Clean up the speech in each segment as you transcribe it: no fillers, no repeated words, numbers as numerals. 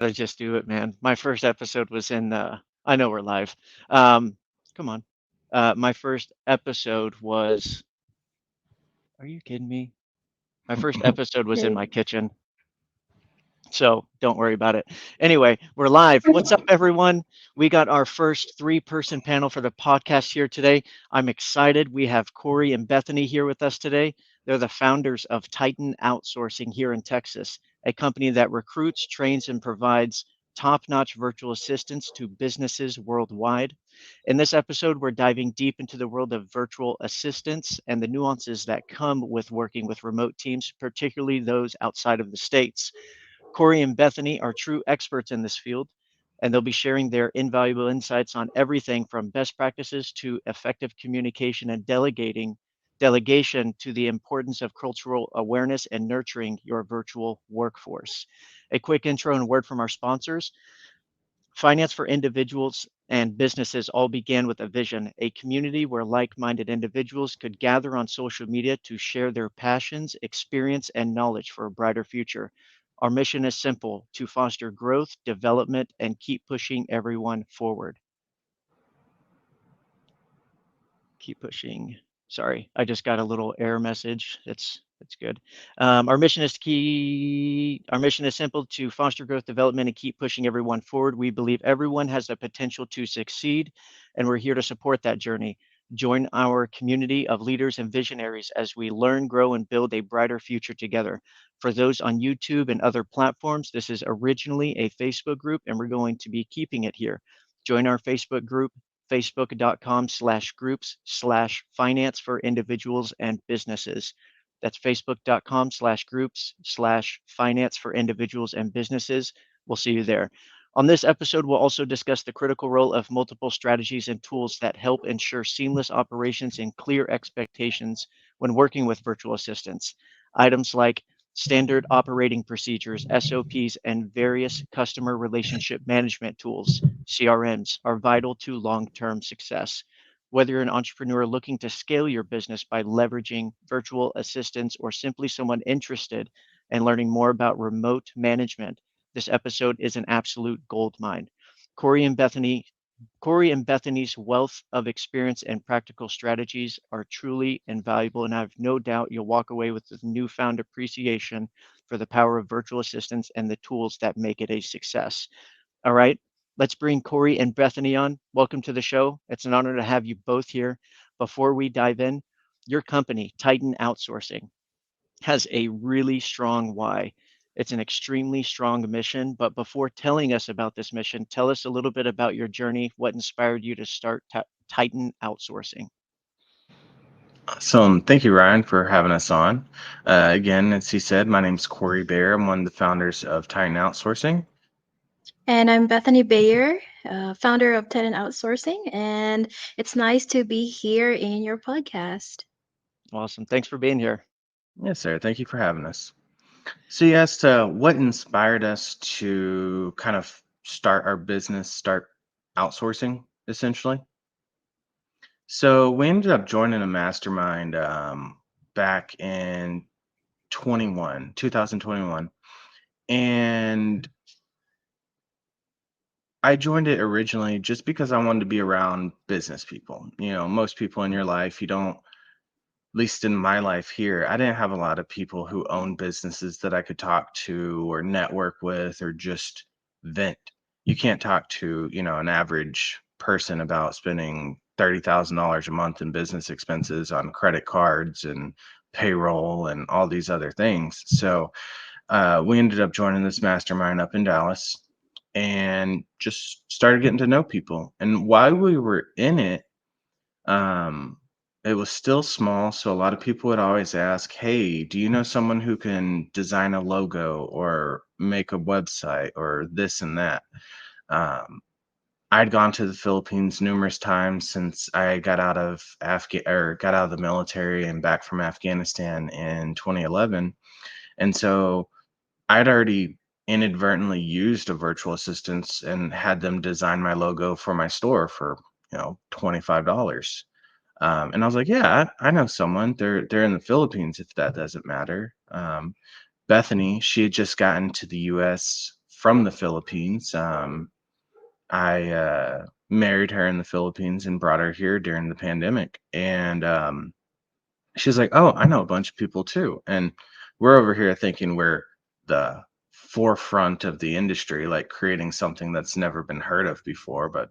Gotta just do it, man. My first episode was in I know we're live. Um, Come on. My first episode was, are you kidding me? My first episode was in Right. my kitchen. So don't worry about it. Anyway, we're live. What's up, everyone? We got our first three-person panel for the podcast here today. I'm excited. We have Corey and Bethany here with us today. They're the founders of Titan Outsourcing here in Texas, a company that recruits, trains, and provides top-notch virtual assistants to businesses worldwide. In this episode, we're diving deep into the world of virtual assistants and the nuances that come with working with remote teams, particularly those outside of the States. Corey and Bethany are true experts in this field, and they'll be sharing their invaluable insights on everything from best practices to effective communication and delegation to the importance of cultural awareness and nurturing your virtual workforce. A quick intro and word from our sponsors. Finance for individuals and businesses all began with a vision, a community where like minded individuals could gather on social media to share their passions, experience, and knowledge for a brighter future. Our mission is simple to foster growth, development, and keep pushing everyone forward. Keep pushing. Sorry, I just got a little error message. That's good. Our mission is simple to foster growth, development, and keep pushing everyone forward. We believe everyone has the potential to succeed, and we're here to support that journey. Join our community of leaders and visionaries as we learn, grow, and build a brighter future together. For those on YouTube and other platforms, this is originally a Facebook group, and we're going to be keeping it here. Join our Facebook group, facebook.com/groups/finance for individuals and businesses. That's facebook.com/groups/finance for individuals and businesses. We'll see you there. On this episode, we'll also discuss the critical role of multiple strategies and tools that help ensure seamless operations and clear expectations when working with virtual assistants. Items like standard operating procedures, SOPs, and various customer relationship management tools, CRMs, are vital to long term success. Whether you're an entrepreneur looking to scale your business by leveraging virtual assistants or simply someone interested in learning more about remote management, this episode is an absolute gold mine. Corey and Bethany Corey and Bethany's wealth of experience and practical strategies are truly invaluable, and I have no doubt you'll walk away with a newfound appreciation for the power of virtual assistants and the tools that make it a success. All right, let's bring Corey and Bethany on. Welcome to the show. It's an honor to have you both here. Before we dive in, your company, Titan Outsourcing, has a really strong why. It's an extremely strong mission. But before telling us about this mission, tell us a little bit about your journey. What inspired you to start Titan Outsourcing? So, thank you, Ryan, for having us on. Again, as he said, my name's Corey Bayer. I'm one of the founders of Titan Outsourcing. And I'm Bethany Bayer, founder of Titan Outsourcing, and it's nice to be here in your podcast. Awesome. Thanks for being here. Yes, sir. Thank you for having us. So, you asked what inspired us to kind of start our business, start outsourcing, essentially. So, we ended up joining a mastermind back in 2021. And I joined it originally just because I wanted to be around business people. Most people in your life, you don't, at least in my life here, I didn't have a lot of people who own businesses that I could talk to or network with or just vent. You can't talk to, an average person about spending $30,000 a month in business expenses on credit cards and payroll and all these other things. So we ended up joining this mastermind up in Dallas and just started getting to know people. And while we were in it, um, it was still small. So a lot of people would always ask, "Hey, do you know someone who can design a logo or make a website or this and that?" Um, I'd gone to the Philippines numerous times since I got out of the military and back from Afghanistan in 2011. And so I'd already inadvertently used a virtual assistant and had them design my logo for my store for, $25. And I was like, yeah, I know someone. They're in the Philippines if that doesn't matter. Bethany, she had just gotten to the US from the Philippines. I married her in the Philippines and brought her here during the pandemic. And she's like, "Oh, I know a bunch of people too." And we're over here thinking we're the forefront of the industry, like creating something that's never been heard of before. But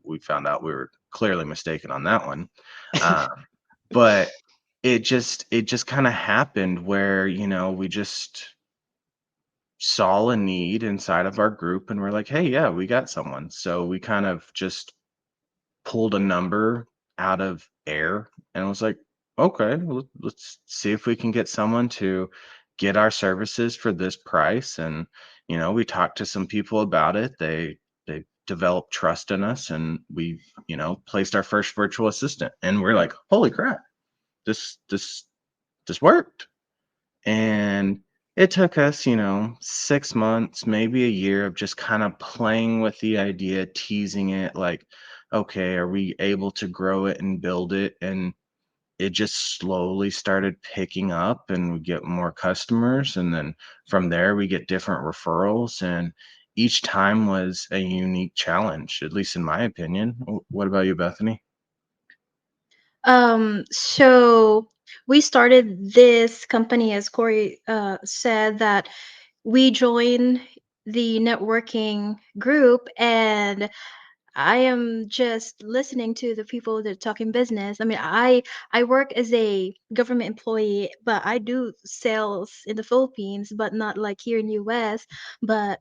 we found out we were clearly mistaken on that one. Um, but it just kind of happened where, we just saw a need inside of our group and we're like, "Hey, yeah, we got someone." So we kind of just pulled a number out of air and was like, "Okay, let's see if we can get someone to get our services for this price." And we talked to some people about it. They developed trust in us, and we placed our first virtual assistant. And we're like, "Holy crap, this worked!" And it took us, 6 months, maybe a year of just kind of playing with the idea, teasing it like, okay, are we able to grow it and build it? And it just slowly started picking up, and we get more customers. And then from there, we get different referrals. And each time was a unique challenge, at least in my opinion. What about you, Bethany? So we started this company, as Corey said, that we joined the networking group, and I am just listening to the people that are talking business. I mean, I work as a government employee, but I do sales in the Philippines, but not like here in US. But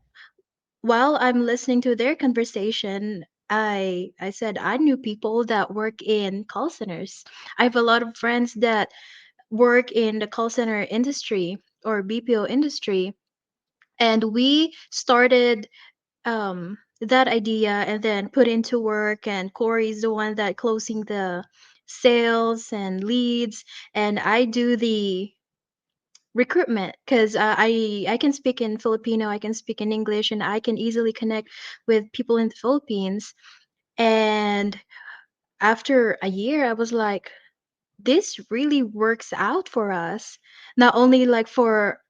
while I'm listening to their conversation, I said I knew people that work in call centers. I have a lot of friends that work in the call center industry or BPO industry, and we started that idea and then put into work. And Corey's the one that closing the sales and leads, and I do the recruitment because I can speak in Filipino, I can speak in English, and I can easily connect with people in the Philippines. And after a year, I was like, this really works out for us, not only like for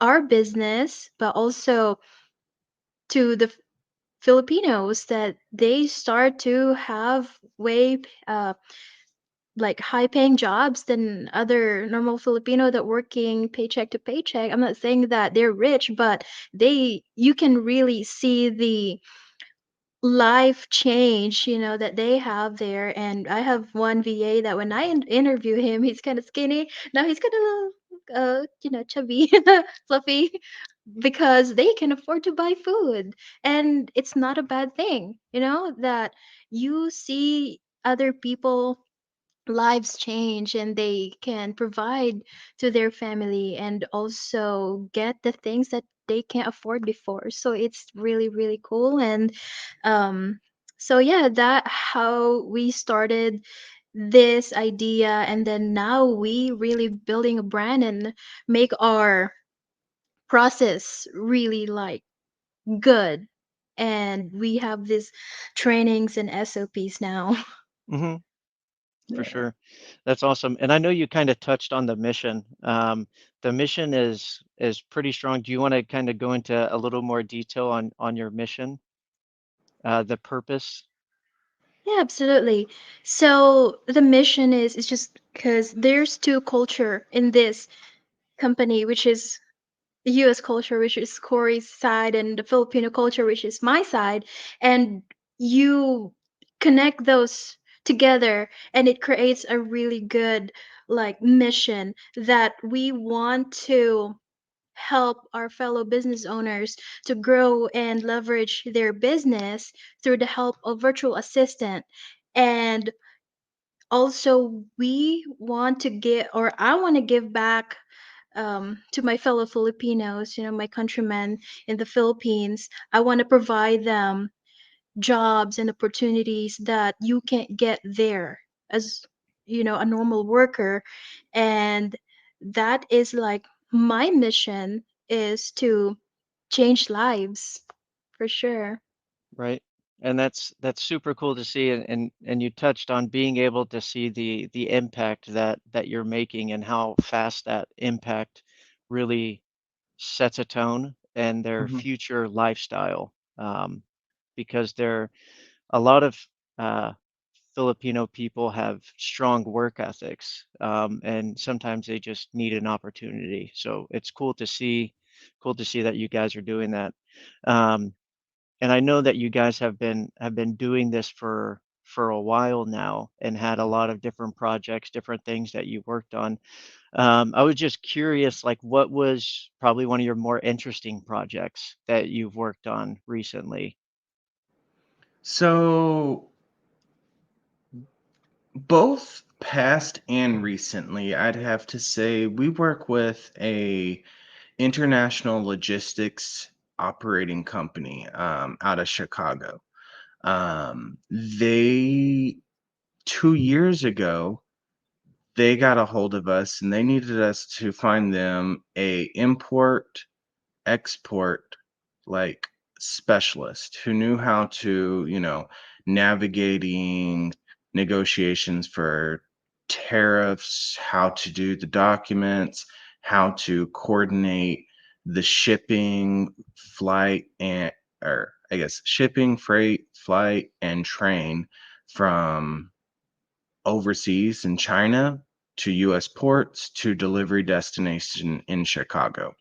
our business, but also to the Filipinos that they start to have way like high paying jobs than other normal Filipino that working paycheck to paycheck. I'm not saying that they're rich, but they you can really see the life change, that they have there. And I have one VA that when I interview him, he's kind of skinny. Now he's kind of little, chubby, fluffy, because they can afford to buy food. And it's not a bad thing, that you see other people lives change and they can provide to their family and also get the things that they can't afford before. So it's really really cool. And um so yeah, that how we started this idea, and then now we really building a brand and make our process really like good. And we have these trainings and SOPs now. Hmm. For Yeah. sure. That's awesome. And I know you kind of touched on the mission. The mission is pretty strong. Do you want to kind of go into a little more detail on your mission, the purpose? Yeah, absolutely. So the mission is just because there's two culture in this company, which is the U.S. culture, which is Corey's side, and the Filipino culture, which is my side, and you connect those together, and it creates a really good like mission that we want to help our fellow business owners to grow and leverage their business through the help of virtual assistant. And also we want to give, or I want to give back to my fellow Filipinos, my countrymen in the Philippines. I want to provide them jobs and opportunities that you can't get there as a normal worker. And that is like my mission is to change lives for sure. Right. And that's super cool to see. And you touched on being able to see the impact that you're making and how fast that impact really sets a tone and their Mhm. future lifestyle, because there a lot of uh, Filipino people have strong work ethics, and sometimes they just need an opportunity. So it's cool to see that you guys are doing that. Um, and I know that you guys have been doing this for a while now and had a lot of different projects, different things that you worked on. I was just curious, like, what was probably one of your more interesting projects that you've worked on recently? So both past and recently, I'd have to say we work with a international logistics operating company out of Chicago. They 2 years ago they got a hold of us and they needed us to find them a import export like specialist who knew how to, navigating negotiations for tariffs, how to do the documents, how to coordinate the shipping, flight, and or I guess shipping, freight, flight, and train from overseas in China to US ports to delivery destination in Chicago.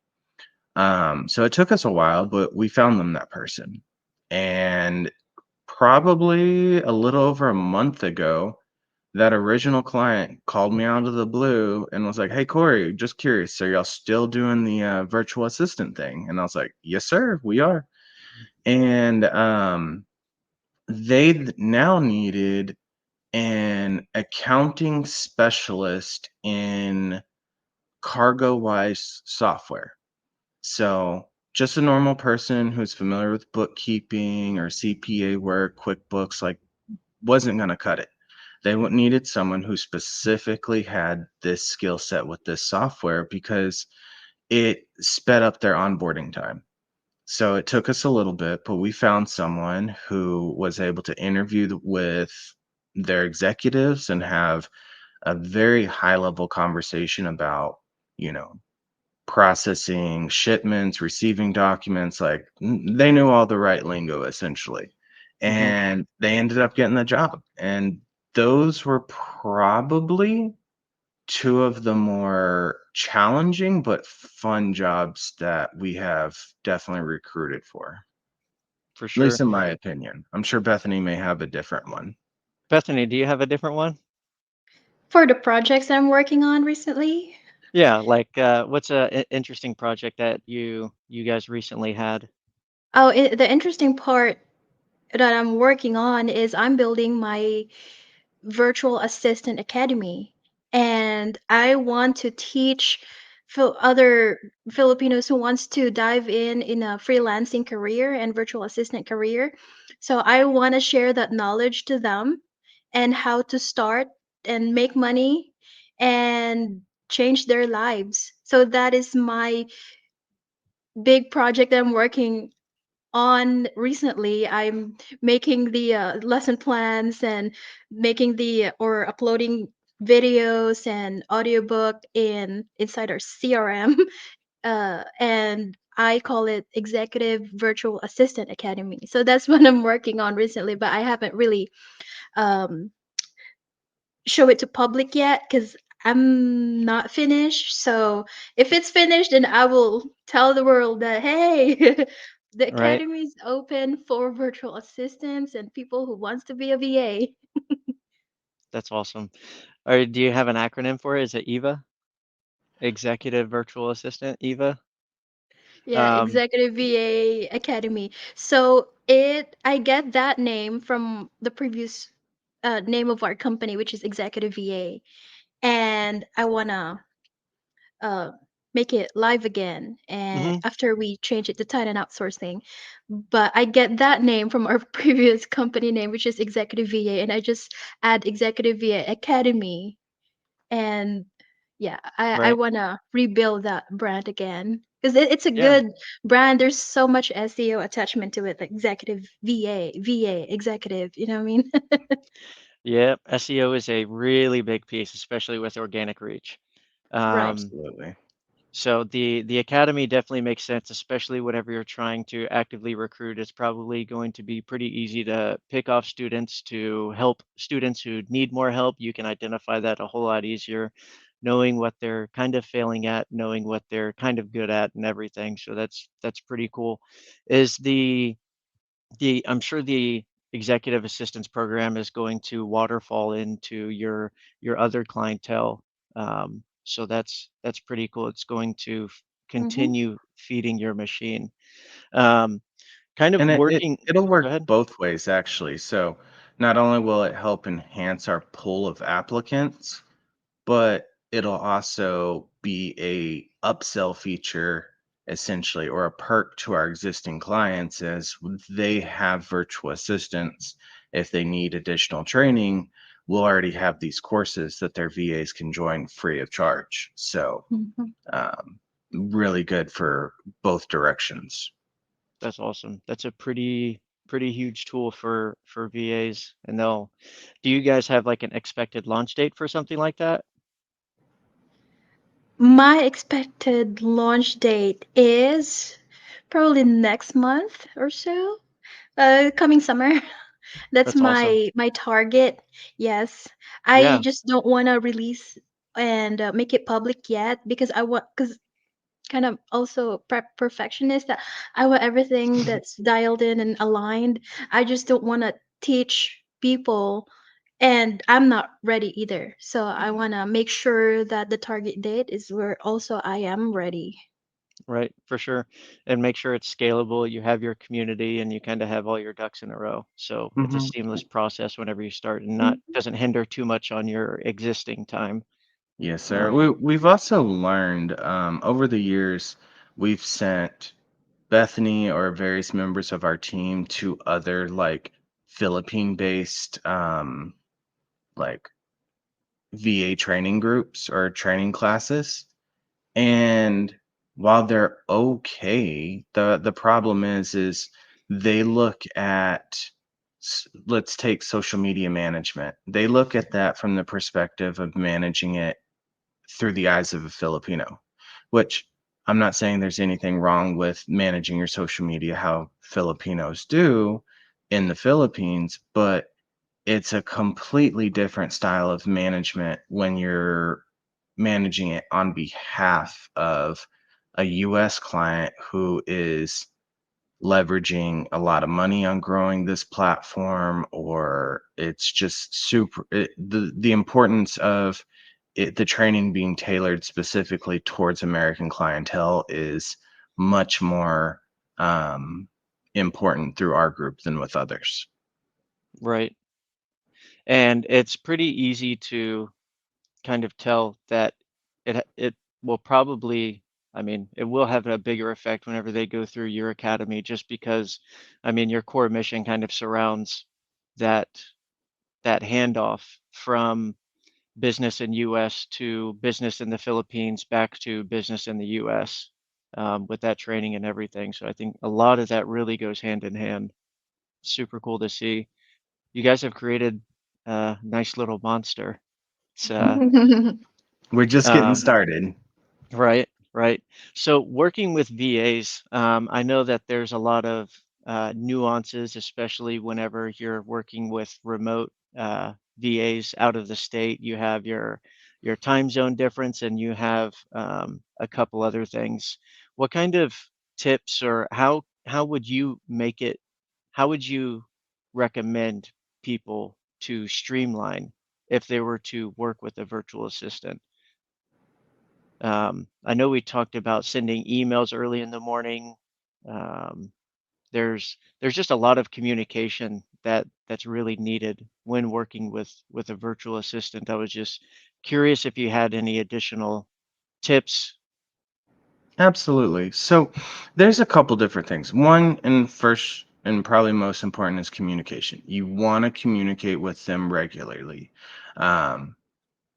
So it took us a while, but we found them that person. And probably a little over a month ago, that original client called me out of the blue and was like, "Hey, Corey, just curious, are y'all still doing the virtual assistant thing?" And I was like, "Yes, sir, we are." And they now needed an accounting specialist in CargoWise software. So, just a normal person who's familiar with bookkeeping or CPA work, QuickBooks, like, wasn't gonna cut it. They needed someone who specifically had this skill set with this software because it sped up their onboarding time. So it took us a little bit, but we found someone who was able to interview with their executives and have a very high level conversation about, you know, processing shipments, receiving documents, like they knew all the right lingo essentially. Mhm. And they ended up getting the job. And those were probably two of the more challenging but fun jobs that we have definitely recruited for. For At least sure. in my opinion. I'm sure Bethany may have a different one. Bethany, do you have a different one? For the projects that I'm working on recently. Yeah, like, what's a interesting project that you guys recently had? Oh, the interesting part that I'm working on is I'm building my virtual assistant academy, and I want to teach other Filipinos who wants to dive in a freelancing career and virtual assistant career. So I want to share that knowledge to them and how to start and make money and change their lives. So that is my big project that I'm working on recently. I'm making the lesson plans and making the or uploading videos and audiobook inside our CRM, and I call it Executive Virtual Assistant Academy. So that's what I'm working on recently, but I haven't really um, show it to public yet because I'm not finished. So if it's finished, then I will tell the world that hey, the Right? academy is open for virtual assistants and people who wants to be a VA. That's awesome. Or do you have an acronym for it? Is it EVA? Executive Virtual Assistant, EVA? Yeah, Um, Executive VA Academy. So I get that name from the previous name of our company, which is Executive VA, and I wanna uh, make it live again. And mhm, after we change it to Titan Outsourcing, but I get that name from our previous company name, which is Executive VA, and I just add Executive VA Academy. And yeah, I right. wanna rebuild that brand again because it's a Yeah. good brand. There's so much SEO attachment to it, like Executive VA Executive. You know what I mean? Yep. SEO is a really big piece, especially with organic reach. Right. Um, Absolutely. So the academy definitely makes sense, especially whenever you're trying to actively recruit. It's probably going to be pretty easy to pick off students to help students who need more help. You can identify that a whole lot easier, knowing what they're kind of failing at, knowing what they're kind of good at, and everything. So that's pretty cool. Is the I'm sure the executive assistance program is going to waterfall into your other clientele. So that's pretty cool. It's going to Hmm. continue feeding your machine. Um, kind of And working. it'll Go work ahead. both ways actually. So not only will it help enhance our pool of applicants, but it'll also be a upsell feature essentially, or a perk to our existing clients as they have virtual assistants. If they need additional training, we'll already have these courses that their VAs can join free of charge. So Hmm. um, really good for both directions. That's awesome. That's a pretty huge tool for VAs, and they'll. Do you guys have like an expected launch date for something like that? My expected launch date is probably next month or so. Coming summer. That's That's awesome. my target. Yes. I Yeah. just don't want to release and make it public yet because I want cuz kind of also perfectionist that I want everything that's dialed in and aligned. I just don't want to teach people and I'm not ready either. So I want to make sure that the target date is where also I am ready. Right, for sure. And make sure it's scalable. You have your community and you kind of have all your ducks in a row. So it's a Mhm. seamless process whenever you start and not Mhm. doesn't hinder too much on your existing time. Yes, sir. Um, We've also learned over the years, we've sent Bethany or various members of our team to other like Philippine based like VA training groups or training classes. And while they're okay, the problem is they look at let's take social media management. They look at that from the perspective of managing it through the eyes of a Filipino, which I'm not saying there's anything wrong with managing your social media how Filipinos do in the Philippines, but it's a completely different style of management when you're managing it on behalf of a US client who is leveraging a lot of money on growing this platform, or it's just the importance of the training being tailored specifically towards American clientele is much more um, important through our group than with others. right. And it's pretty easy to kind of tell that it will probably, I mean, it will have a bigger effect whenever they go through your academy just because I mean your core mission kind of surrounds that that handoff from business in US to business in the Philippines back to business in the US, with that training and everything. So I think a lot of that really goes hand in hand. Super cool to see. You guys have created a nice little monster. It's We're just getting um, started. right, right. So working with VAs, I know that there's a lot of nuances, especially whenever you're working with remote VAs out of the state. You have your time zone difference, and you have a couple other things. What kind of tips or how would you make it? How would you recommend people to streamline if they were to work with a virtual assistant? I know we talked about sending emails early in the morning. Um, there's just a lot of communication that's really needed when working with a virtual assistant. I was just curious if you had any additional tips. Absolutely. So there's a couple different things. One, and first and probably most important, is communication. You want to communicate with them regularly. Um,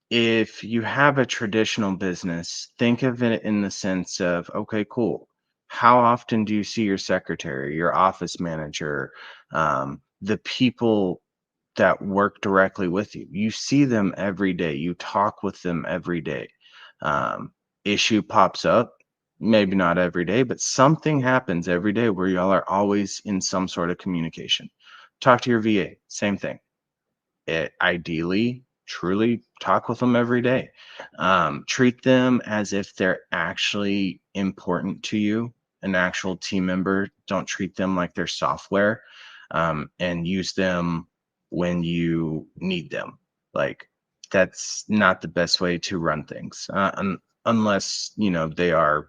if you have a traditional business, think of it in the sense of, okay, cool. How often do you see your secretary, your office manager, the people that work directly with you? You see them every day. You talk with them every day. Um, issue pops up, maybe not every day, but something happens every day where y'all are always in some sort of communication. Talk to your VA, same thing. Ideally, truly talk with them every day. Treat them as if they're actually important to you, an actual team member. Don't treat them like they're software, and use them when you need them. Like, that's not the best way to run things, unless they are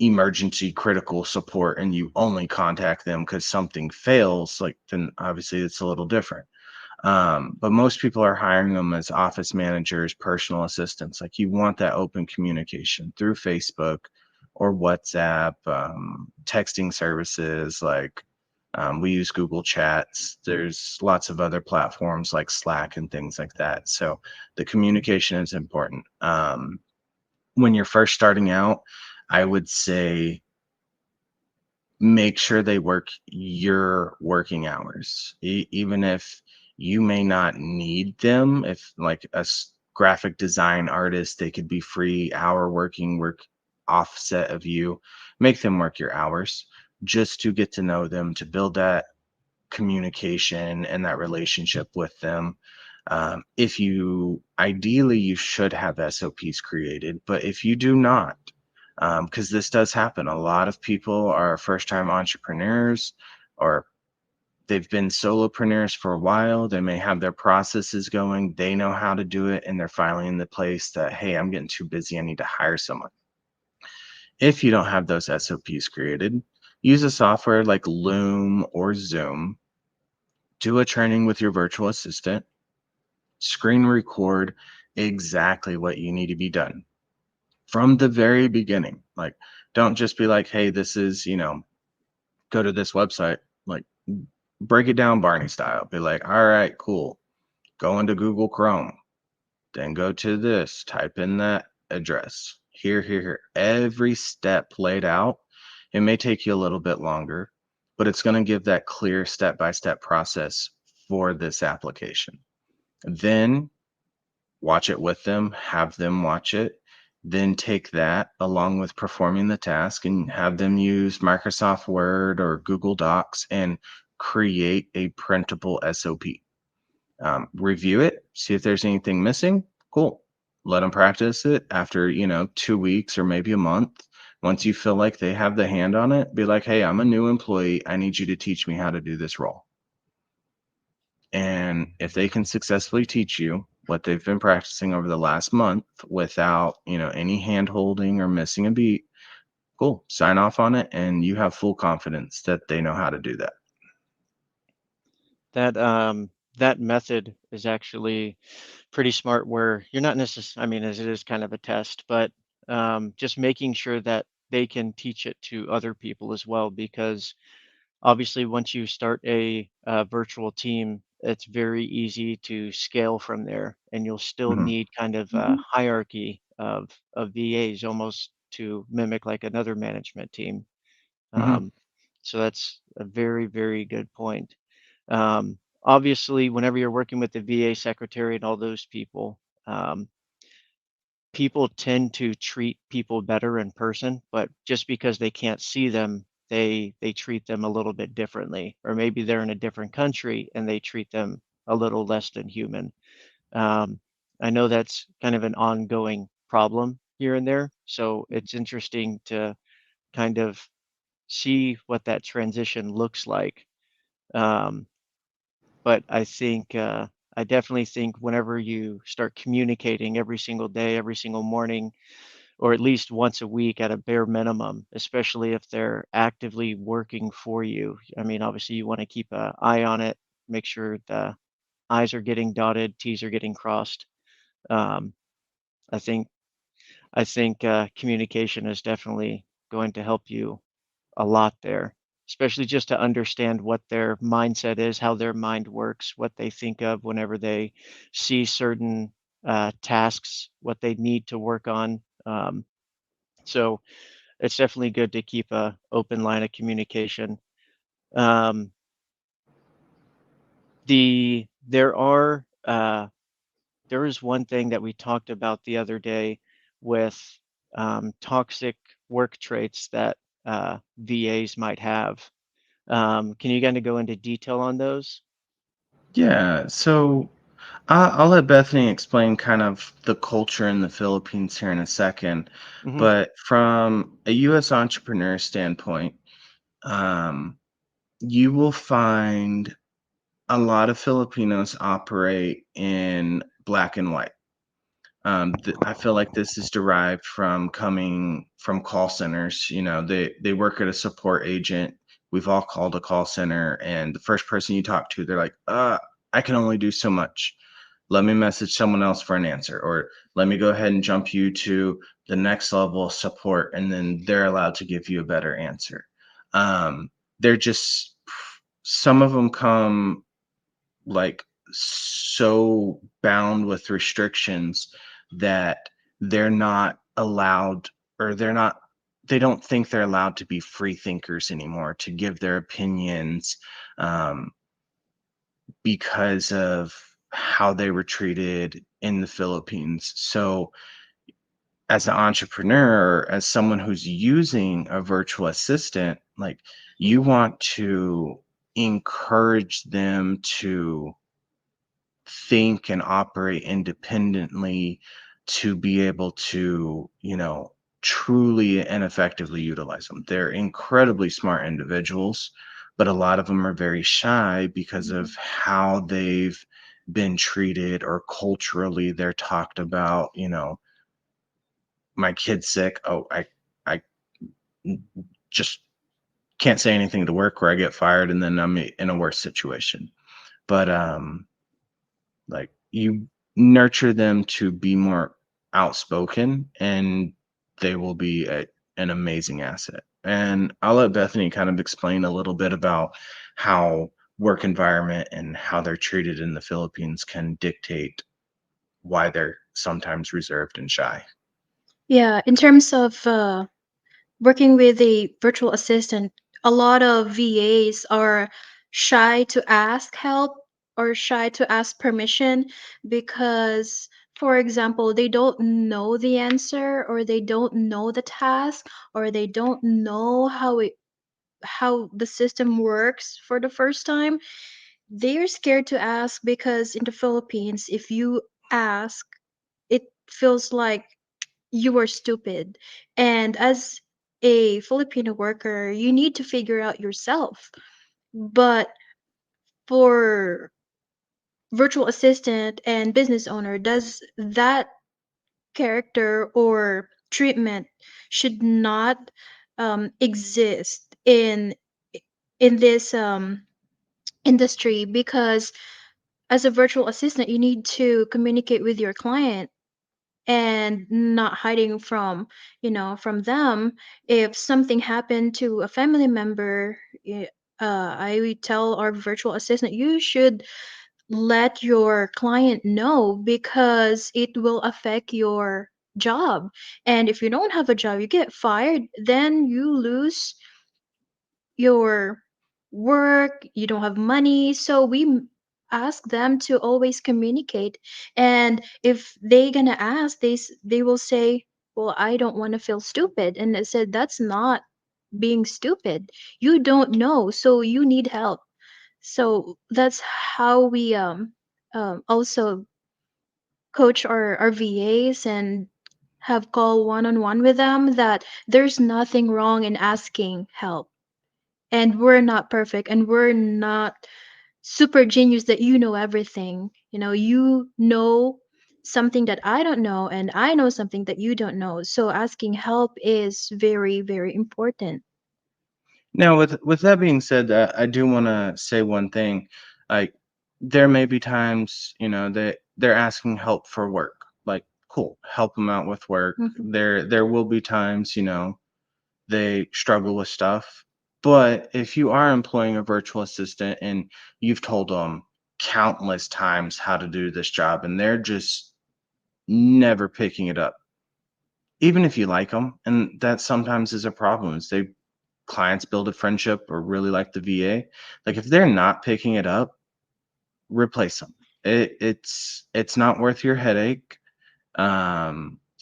emergency critical support and you only contact them because something fails. Like, then obviously it's a little different. But most people are hiring them as office managers, personal assistants. Like, you want that open communication through Facebook or WhatsApp, texting services. Like, we use Google Chats. There's lots of other platforms like Slack and things like that. So the communication is important. When you're first starting out, I would say make sure they work your working hours, even if you may not need them. If, like, graphic design artist, they could be free hour work offset of you. Make them work your hours just to get to know them, to build that communication and that relationship with them. If you ideally, you should have SOPs created, but if you do not, because this does happen, a lot of people are first time entrepreneurs, or they've been solopreneurs for a while. They may have their processes going, they know how to do it, and they're finally in the place that, hey, I'm getting too busy, I need to hire someone. If you don't have those SOPs created, use a software like Loom or Zoom. Do a training with your virtual assistant, screen record exactly what you need to be done from the very beginning. Like, don't just be like, hey, this is, go to this website. Like, break it down Barney style. Be like, all right, cool. Go into Google Chrome, then go to this, type in that address. Here. Every step laid out. It may take you a little bit longer, but it's going to give that clear step-by-step process for this application. Then watch it with them, have them watch it, then take that along with performing the task and have them use Microsoft Word or Google Docs and create a printable SOP. Review it, see if there's anything missing. Cool. Let them practice it after, 2 weeks or maybe a month. Once you feel like they have the hand on it, be like, hey, I'm a new employee. I need you to teach me how to do this role. And if they can successfully teach you what they've been practicing over the last month without, any hand holding or missing a beat, cool. Sign off on it, and you have full confidence that they know how to do that. That method is actually pretty smart where you're not necessarily, I mean, as it is kind of a test, but just making sure that they can teach it to other people as well, because obviously once you start a virtual team, it's very easy to scale from there, and you'll still Mhm, need kind of a hierarchy of VAs almost to mimic like another management team. mhm, Um, so that's a very, very good point. Obviously, whenever you're working with the VA secretary and all those people, um, people tend to treat people better in person, but just because they can't see them, they treat them a little bit differently, or maybe they're in a different country and they treat them a little less than human. Um, I know that's kind of an ongoing problem here and there, so it's interesting to kind of see what that transition looks like. Um, but I definitely think whenever you start communicating every single day, every single morning, or at least once a week at a bare minimum, especially if they're actively working for you. I mean, obviously, you want to keep an eye on it, make sure the I's are getting dotted, T's are getting crossed. Um, I think communication is definitely going to help you a lot there, especially just to understand what their mindset is, how their mind works, what they think of whenever they see certain tasks, what they need to work on. So it's definitely good to keep a open line of communication. Um, there are there is one thing that we talked about the other day with toxic work traits that VAs might have. Can you kind of go into detail on those? Yeah, so I'll let Bethany explain kind of the culture in the Philippines here in a second. Hmm. But from a US entrepreneur standpoint, um, you will find a lot of Filipinos operate in black and white. I feel like this is derived from coming from call centers. You know, they work at a support agent. We've all called a call center, and the first person you talk to, they're like, I can only do so much. Let me message someone else for an answer, or let me go ahead and jump you to the next level of support, and then they're allowed to give you a better answer. Um, they're just some of them come like so bound with restrictions that they're not allowed, or they don't think they're allowed to be free thinkers anymore, to give their opinions, um, because of how they were treated in the Philippines. So as an entrepreneur, as someone who's using a virtual assistant, like, you want to encourage them to think and operate independently, to be able to, truly and effectively utilize them. They're incredibly smart individuals, but a lot of them are very shy because of Mhm. how they've been treated, or culturally they're talked about. My kid's sick. Oh, I just can't say anything to work, where I get fired and then I'm in a worse situation. But like, you nurture them to be more outspoken, and they will be an amazing asset. And I'll let Bethany kind of explain a little bit about how work environment and how they're treated in the Philippines can dictate why they're sometimes reserved and shy. Yeah, in terms of working with a virtual assistant, a lot of VAs are shy to ask help or shy to ask permission because, for example, they don't know the answer or they don't know the task or they don't know how the system works for the first time. They're scared to ask because in the Philippines, if you ask, it feels like you are stupid. And as a Filipino worker, you need to figure out yourself. But for virtual assistant and business owner, does that character or treatment should not exist in this industry because as a virtual assistant, you need to communicate with your client and not hiding from from them. If something happened to a family member, I would tell our virtual assistant, you should let your client know because it will affect your job. And if you don't have a job, you get fired, then you lose your work, you don't have money. So ask them to always communicate. And if they gonna ask, they will say, well, I don't want to feel stupid. And I said, that's not being stupid. You don't know, so you need help. So that's how we also coach our VAs and have call one-on-one with them that there's nothing wrong in asking help, and we're not perfect and we're not super genius that you know everything. You know something that I don't know and I know something that you don't know, so asking help is very, very important. Now, with that being said, I do want to say one thing. Like, there may be times, that they're asking help for work. Like, cool, help them out with work. Mhm. There will be times, they struggle with stuff. But if you are employing a virtual assistant and you've told them countless times how to do this job, and they're just never picking it up, even if you like them, and that sometimes is a problem, is they clients build a friendship or really like the VA. Like, if they're not picking it up, replace them. It's not worth your headache.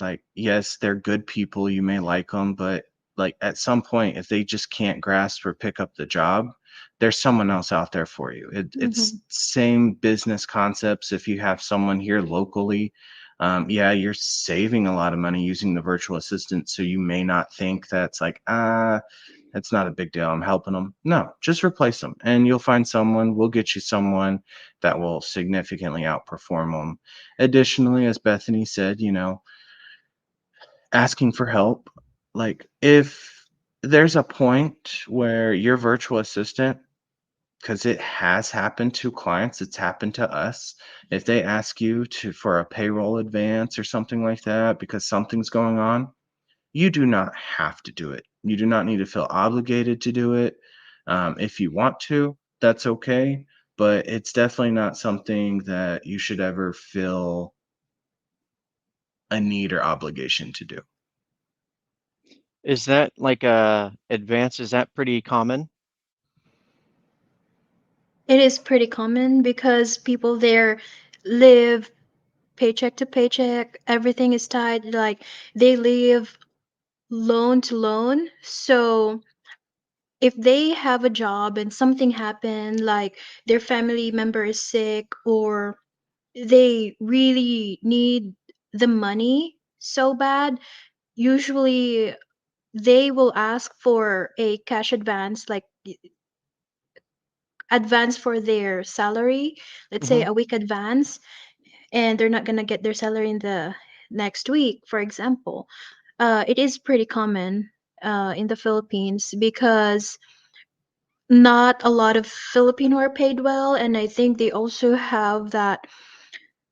Like, yes, they're good people, you may like them, but like at some point, if they just can't grasp or pick up the job, there's someone else out there for you. It's Mhm. same business concepts. If you have someone here locally, yeah, you're saving a lot of money using the virtual assistant. So you may not think that's like, that's not a big deal. I'm helping them. No, just replace them and you'll find someone. We'll get you someone that will significantly outperform them. Additionally, as Bethany said, asking for help. Like if there's a point where your virtual assistant, because it has happened to clients, it's happened to us. If they ask you to for a payroll advance or something like that because something's going on, you do not have to do it. You do not need to feel obligated to do it. If you want to, that's okay. But it's definitely not something that you should ever feel a need or obligation to do. Is that like a advance? Is that pretty common? It is pretty common because people there live paycheck to paycheck. Everything is tied, like they live loan to loan. So if they have a job and something happened, like their family member is sick or they really need the money so bad, usually they will ask for a cash advance, like advance for their salary, let's say Hmm. a week advance, and they're not going to get their salary in the next week, for example. It is pretty common in the Philippines because not a lot of Filipino are paid well, and I think they also have that.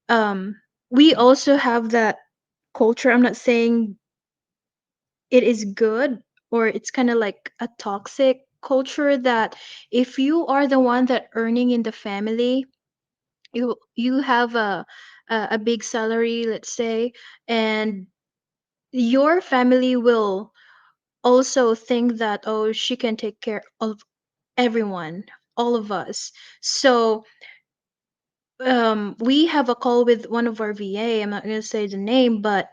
Um, we also have that culture. I'm not saying it is good or it's kind of like a toxic culture that if you are the one that earning in the family, you have a big salary, let's say, and your family will also think that, oh, she can take care of everyone, all of us. So we have a call with one of our VA. I'm not going to say the name, but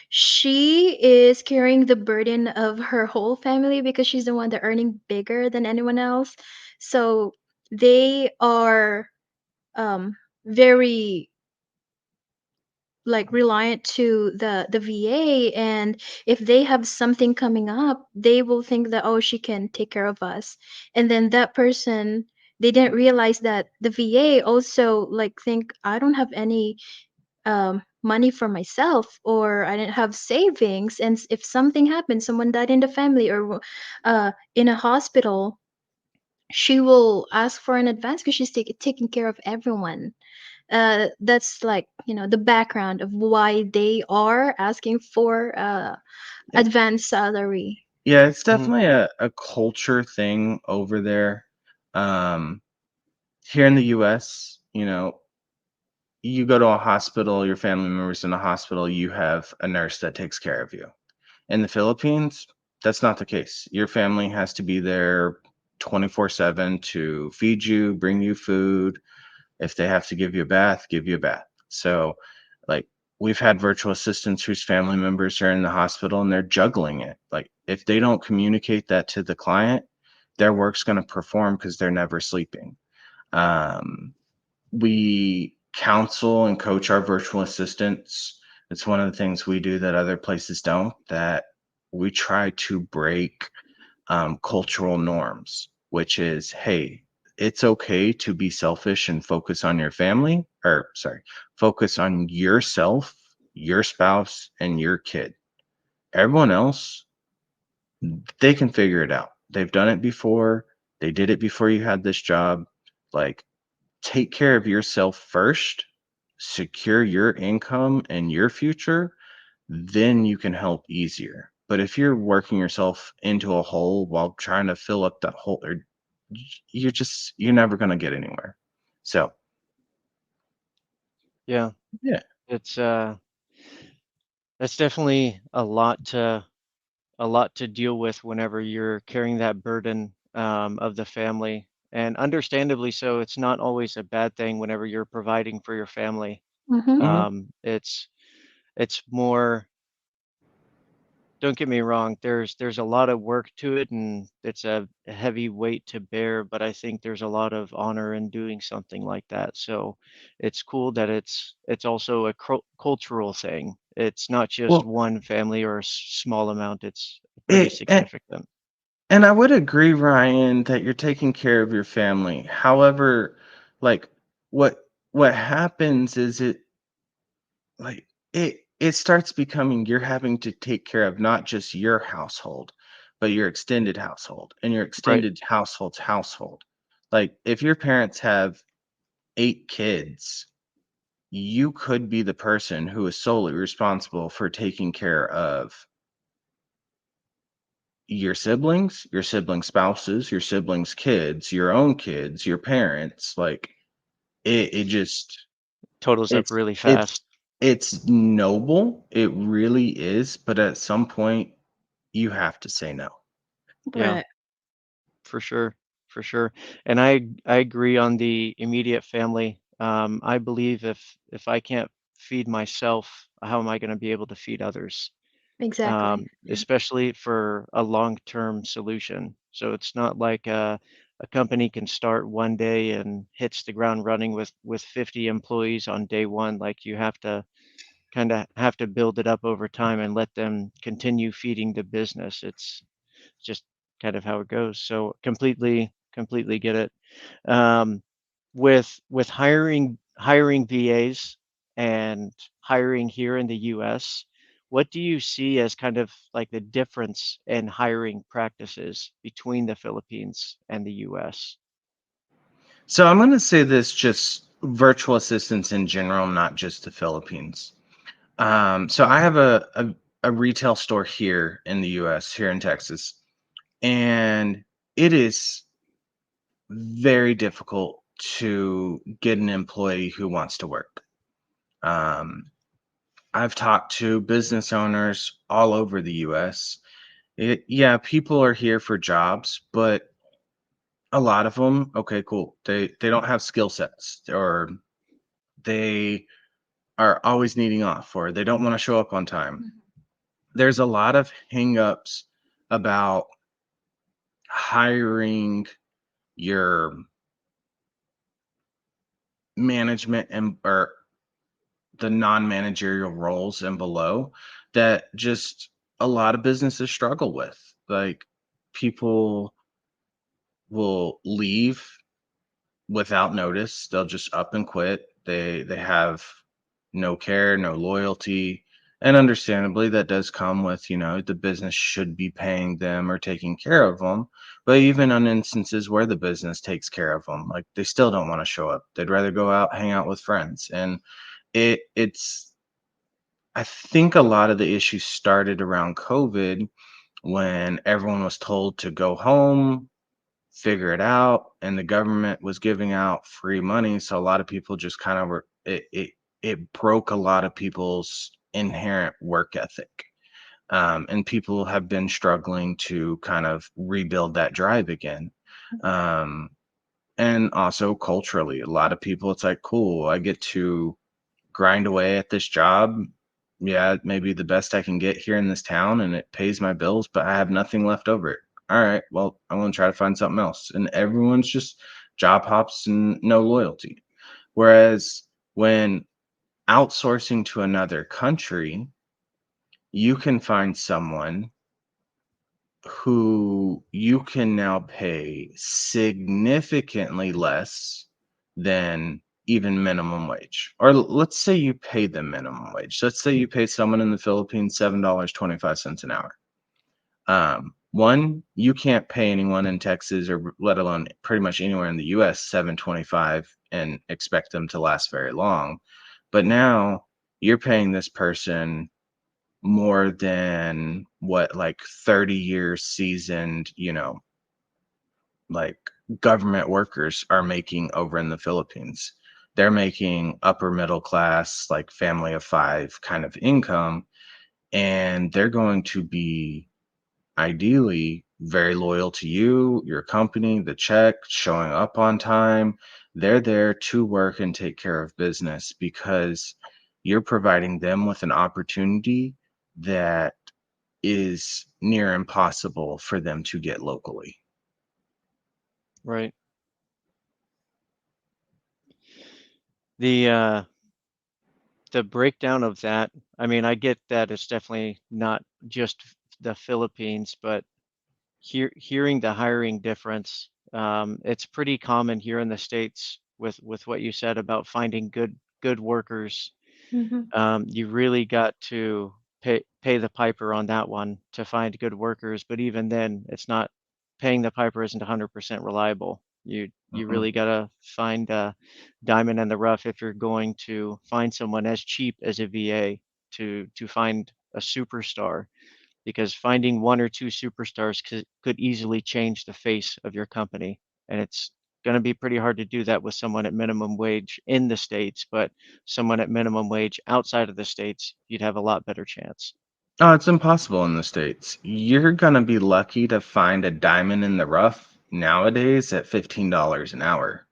she is carrying the burden of her whole family because she's the one that earning bigger than anyone else. So they are very like reliant to the VA, and if they have something coming up, they will think that, oh, she can take care of us. And then that person, they didn't realize that the VA also like think I don't have any money for myself, or I didn't have savings, and if something happened, someone died in the family or in a hospital, she will ask for an advance because she's taking care of everyone. That's like, the background of why they are asking for Yeah. advanced salary. Yeah, it's Hmm. definitely a culture thing over there. Um, Here in the US, you go to a hospital, your family member's in a hospital, you have a nurse that takes care of you. In the Philippines, that's not the case. Your family has to be there 24/7 to feed you, bring you food. If they have to give you a bath, give you a bath. So, like, we've had virtual assistants whose family members are in the hospital and they're juggling it. Like, if they don't communicate that to the client, their work's going to perform because they're never sleeping. Um, we counsel and coach our virtual assistants. It's one of the things we do that other places don't, that we try to break cultural norms, which is, hey, it's okay to be selfish and focus on your family, or sorry, focus on yourself, your spouse, and your kid. Everyone else, they can figure it out. They've done it before. They did it before you had this job. Like, take care of yourself first, secure your income and your future, then you can help easier. But if you're working yourself into a hole while trying to fill up that hole, or you're never going to get anywhere. So, Yeah, yeah. it's that's definitely a lot to deal with whenever you're carrying that burden of the family. And understandably so, it's not always a bad thing whenever you're providing for your family. Mm-hmm. Mhm. It's more. don't get me wrong, there's a lot of work to it and it's a heavy weight to bear, but I think there's a lot of honor in doing something like that. So it's cool that it's also a cultural thing. It's not just Well, one family or a small amount, it's pretty it significant. and I would agree, Ryan, that you're taking care of your family. However, like what what happens is like it starts becoming you're having to take care of not just your household, but your extended household and your Right. extended household's household. Like if your parents have 8 kids, you could be the person who is solely responsible for taking care of your siblings' spouses, your siblings' kids, your own kids, your parents. Like it just Totals up it's really it's fast. it's noble. It really is, but at some point you have to say no. Yeah. Right. For sure, for sure. And I agree on the immediate family. I believe if I can't feed myself, how am I going to be able to feed others? Exactly. Yeah. Especially for a long-term solution. So it's not like a company can start one day and hits the ground running with 50 employees on day one. Like you have to build it up over time and let them continue feeding the business. It's just kind of how it goes. So completely get it. Um, with hiring VAs and hiring here in the US, what do you see as kind of like the difference in hiring practices between the Philippines and the US? So I'm going to say this just virtual assistants in general, not just the Philippines. So I have a retail store here in the US, here in Texas, and it is very difficult to get an employee who wants to work. Um, I've talked to business owners all over the US. Yeah, people are here for jobs, but a lot of them, okay, cool. They don't have skill sets, or they are always needing off, or they don't want to show up on time. Mhm. There's a lot of hangups about hiring your management and or the non-managerial roles and below that just a lot of businesses struggle with. Like people will leave without notice. They'll just up and quit. They have no care, no loyalty. And understandably, that does come with, the business should be paying them or taking care of them. But even on instances where the business takes care of them, like they still don't want to show up. They'd rather go out, hang out with friends. And it's I think a lot of the issues started around COVID when everyone was told to go home, figure it out, and the government was giving out free money. So a lot of people just kind of it broke a lot of people's inherent work ethic. And people have been struggling to kind of rebuild that drive again. Um, and also culturally, a lot of people, it's like, cool, I get to grind away at this job. Yeah, it may be the best I can get here in this town and it pays my bills, but I have nothing left over it. All right, well, I'm going to try to find something else. And everyone's just job hops and no loyalty. Whereas when outsourcing to another country, you can find someone who you can now pay significantly less than even minimum wage. Or let's say you pay them minimum wage. Let's say you pay someone in the Philippines $7.25 an hour. One, you can't pay anyone in Texas or let alone pretty much anywhere in the US 7.25 and expect them to last very long. But now you're paying this person more than what, like 30 years seasoned, like government workers are making over in the Philippines. They're making upper middle class, like family of five kind of income, and they're going to be ideally very loyal to you, your company, the check, showing up on time. They're there to work and take care of business because you're providing them with an opportunity that is near impossible for them to get locally. Right. The the breakdown of that, I mean, I get that it's definitely not just the Philippines, but hearing the hiring difference, it's pretty common here in the States with what you said about finding good workers. Mhm. You really got to pay the piper on that one to find good workers, but even then, it's not paying the piper isn't 100% reliable. You Mhm. really gotta find a diamond in the rough if you're going to find someone as cheap as a VA to find a superstar, because finding one or two superstars could easily change the face of your company. And it's going to be pretty hard to do that with someone at minimum wage in the States, but someone at minimum wage outside of the States, you'd have a lot better chance. Oh, it's impossible in the States. You're gonna be lucky to find a diamond in the rough nowadays at $15 an hour.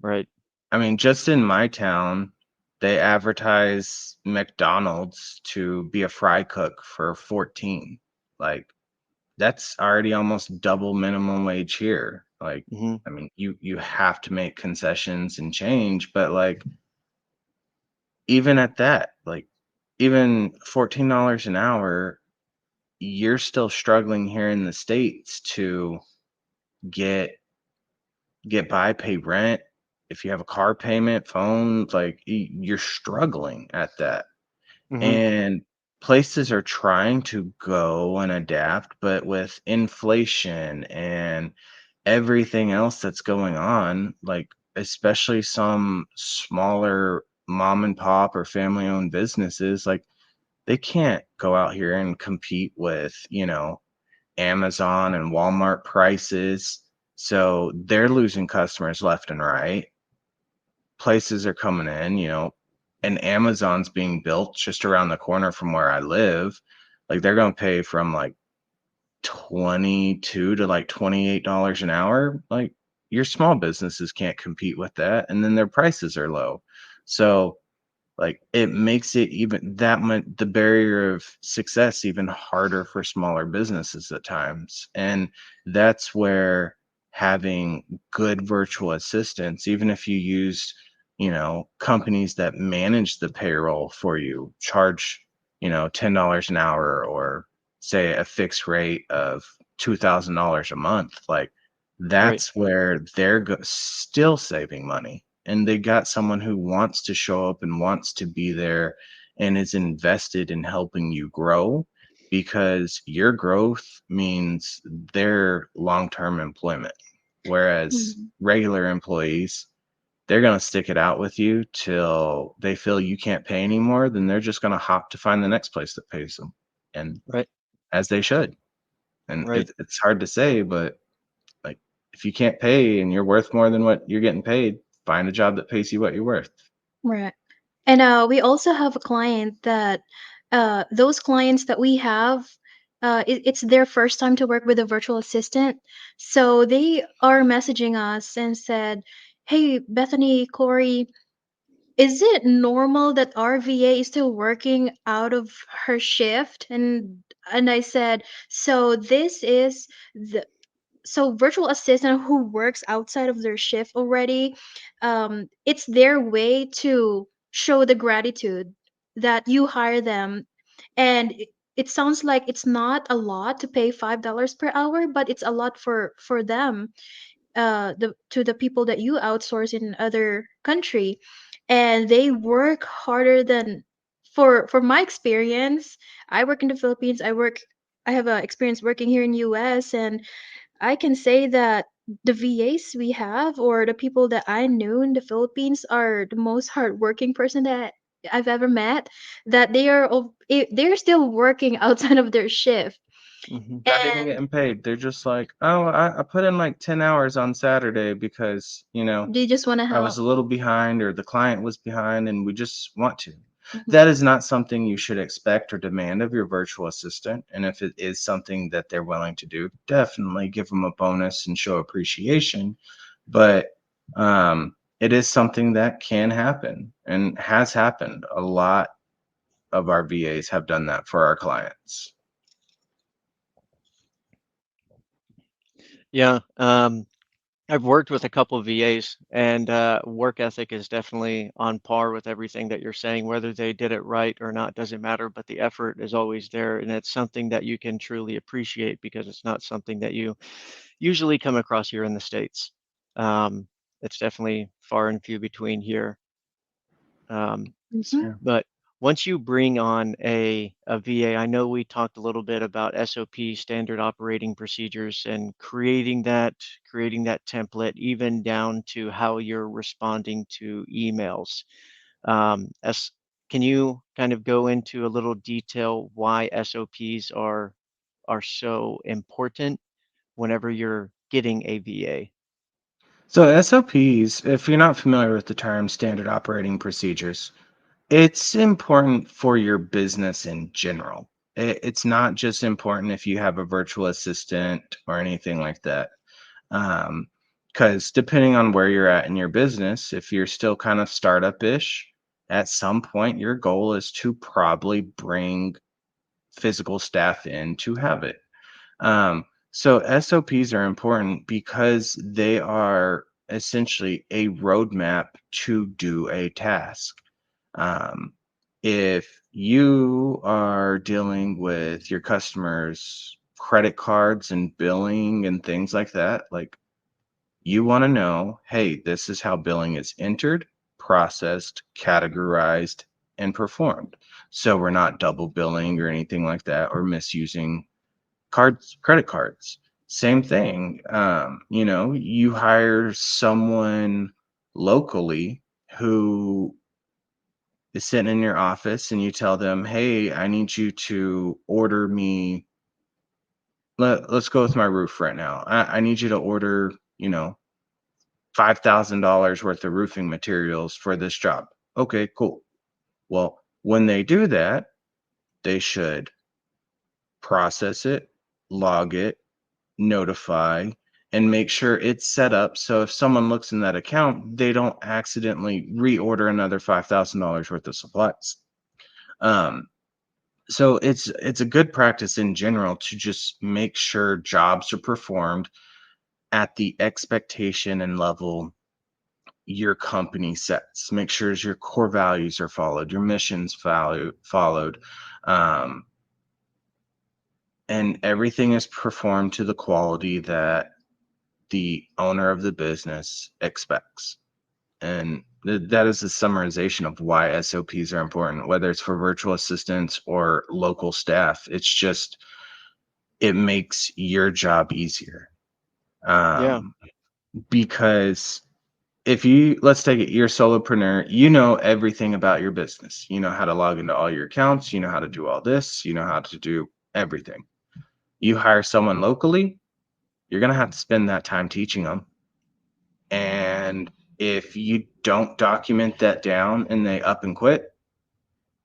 Right. I mean, just in my town, they advertise McDonald's to be a fry cook for 14. Like, that's already almost double minimum wage here. Like, Hmm. I mean, you have to make concessions and change, but like even at that, like even $14 an hour, you're still struggling here in the States to get get by, pay rent. If you have a car payment, phone, like you're struggling at that. Hmm. And places are trying to go and adapt, but with inflation and everything else that's going on, like especially some smaller mom and pop or family owned businesses, like they can't go out here and compete with, Amazon and Walmart prices. So they're losing customers left and right. Places are coming in, and Amazon's being built just around the corner from where I live. Like they're going to pay from like 22 to like $28 an hour. Like your small businesses can't compete with that. And then their prices are low. So like it makes it even that much the barrier of success even harder for smaller businesses at times. And that's where having good virtual assistants, even if you use, companies that manage the payroll for you, charge, $10 an hour or say a fixed rate of $2,000 a month, like Right. that's where they're still saving money, and they got someone who wants to show up and wants to be there and is invested in helping you grow, because your growth means their long-term employment, whereas Mhm. regular employees, they're going to stick it out with you till they feel you can't pay anymore, then they're just going to hop to find the next place that pays them, and Right. as they should. And Right. it's hard to say, but like if you can't pay and you're worth more than what you're getting paid, find a job that pays you what you're worth. Right. And we also have a client that those clients that we have, it's their first time to work with a virtual assistant. So they are messaging us and said, "Hey, Bethany, Corey, is it normal that our VA is still working out of her shift?" And I said, "So this is the so virtual assistant who works outside of their shift already, it's their way to show the gratitude that you hire them. And it sounds like it's not a lot to pay $5 per hour, but it's a lot for them, the people that you outsource in other country, and they work harder than, for my experience. I work in the Philippines. I have a experience working here in US, and I can say that the VAs we have, or the people that I knew in the Philippines, are the most hardworking person that I've ever met. That they're still working outside of their shift, Hmm. Not even and getting paid. They're just like, oh, I put in like 10 hours on Saturday because, they just want to I was help. a little behind or the client was behind and we just want to. Mhm. That is not something you should expect or demand of your virtual assistant. And if it is something that they're willing to do, definitely give them a bonus and show appreciation. But it is something that can happen and has happened. A lot of our VAs have done that for our clients. Yeah. I've worked with a couple of VAs, and work ethic is definitely on par with everything that you're saying. Whether they did it right or not doesn't matter, but the effort is always there, and it's something that you can truly appreciate because it's not something that you usually come across here in the States. Um, it's definitely far and few between here. Um, Mhm. but once you bring on a VA, I know we talked a little bit about SOP, standard operating procedures, and creating that template, even down to how you're responding to emails. As Can you kind of go into a little detail why SOPs are so important whenever you're getting a VA? So SOPs, if you're not familiar with the term standard operating procedures, it's important for your business in general. It's not just important if you have a virtual assistant or anything like that. Because depending on where you're at in your business, if you're still kind of startup-ish, at some point your goal is to probably bring physical staff in to have it. So SOPs are important because they are essentially a roadmap to do a task. Um, if you are dealing with your customers' credit cards and billing and things like that, like you want to know, hey, this is how billing is entered, processed, categorized, and performed. So we're not double billing or anything like that or misusing credit cards. Same thing. You hire someone locally who is sitting in your office and you tell them, hey, I need you to order me. Let's go with my roof right now. I need you to order, $5,000 worth of roofing materials for this job. Okay, cool. Well, when they do that, they should process it, log it, notify, and make sure it's set up so if someone looks in that account, they don't accidentally reorder another $5,000 worth of supplies. Um, so it's a good practice in general to just make sure jobs are performed at the expectation and level your company sets. Make sure your core values are followed, your missions followed, um, and everything is performed to the quality that the owner of the business expects. And that is a summarization of why SOPs are important, whether it's for virtual assistants or local staff. It's just, it makes your job easier. Yeah, Um, because if you, let's take it, you're a solopreneur, you know everything about your business. You know how to log into all your accounts, you know how to do all this, you know how to do everything. You hire someone locally, you're going to have to spend that time teaching them. And if you don't document that down and they up and quit,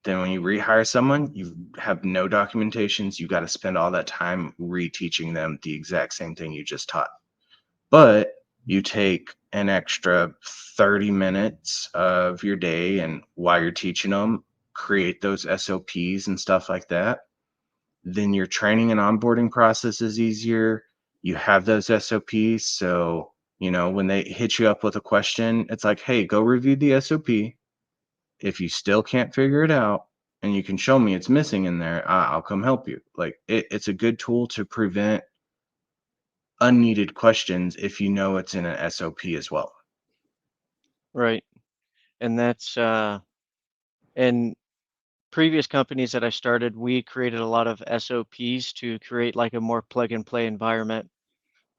then when you rehire someone, you have no documentations. You got to spend all that time reteaching them the exact same thing you just taught. But you take an extra 30 minutes of your day and while you're teaching them, create those SOPs and stuff like that. Then your training and onboarding process is easier. You have those SOPs. So, when they hit you up with a question, it's like, hey, go review the SOP. If you still can't figure it out and you can show me it's missing in there, I'll come help you. Like it's a good tool to prevent unneeded questions if you know it's in an SOP as well. right. And that's in previous companies that I started, we created a lot of SOPs to create like a more plug and play environment.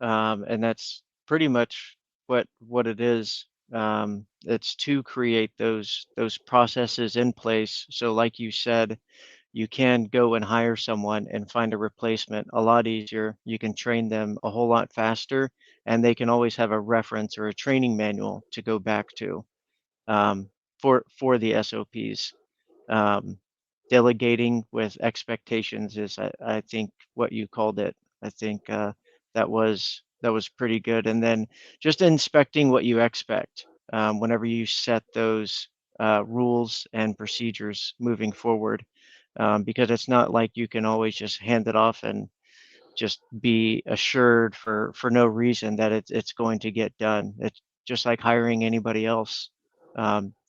And that's pretty much what it is. It's to create those processes in place. So like you said, you can go and hire someone and find a replacement a lot easier. You can train them a whole lot faster, and they can always have a reference or a training manual to go back to, for the SOPs. Um, Delegating with expectations is, I think, what you called it. I think that was pretty good. And then just inspecting what you expect, whenever you set those rules and procedures moving forward, because it's not like you can always just hand it off and just be assured for no reason that it's going to get done. It's just like hiring anybody else.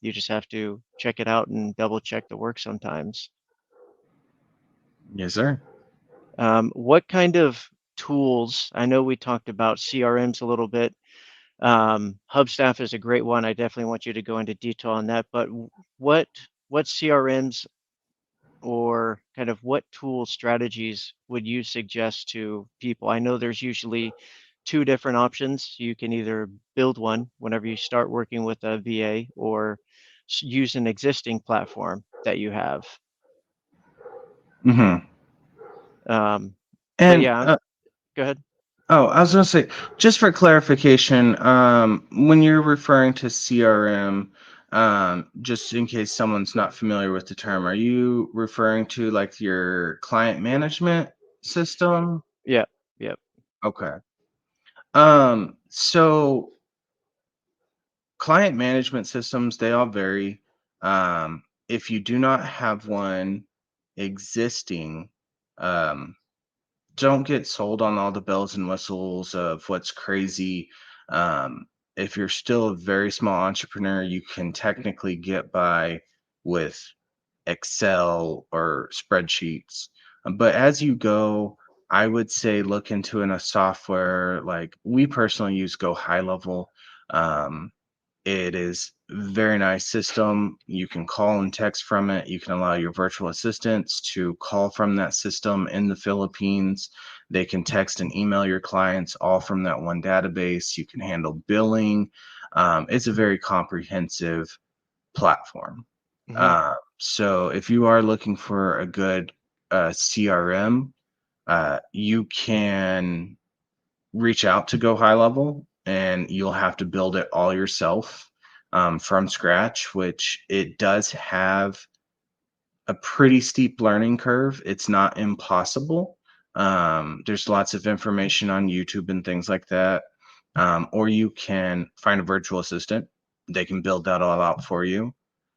You just have to check it out and double check the work sometimes. Yes, sir. What kind of tools? I know we talked about CRMs a little bit. Hubstaff is a great one. I definitely want you to go into detail on that. But what what CRMs or kind of what tool strategies would you suggest to people? I know there's usually two different options. You can either build one whenever you start working with a VA or use an existing platform that you have. Hmm. Um, but And yeah, go ahead. oh, I was going to say, just for clarification, when you're referring to CRM, just in case someone's not familiar with the term, are you referring to like your client management system? Yeah, yeah. Okay. So client management systems, they all vary. If you do not have one existing, um, don't get sold on all the bells and whistles of what's crazy. Um, if you're still a very small entrepreneur, you can technically get by with Excel or spreadsheets. But as you go, I would say look into a software like we personally use Go High Level. Um, it is a very nice system. You can call and text from it. You can allow your virtual assistants to call from that system in the Philippines. They can text and email your clients all from that one database. You can handle billing. It's a very comprehensive platform. Hmm. So if you are looking for a good CRM, you can reach out to Go High Level, and you'll have to build it all yourself from scratch, which it does have a pretty steep learning curve. It's not impossible. There's lots of information on YouTube and things like that. Or you can find a virtual assistant. They can build that all out for you.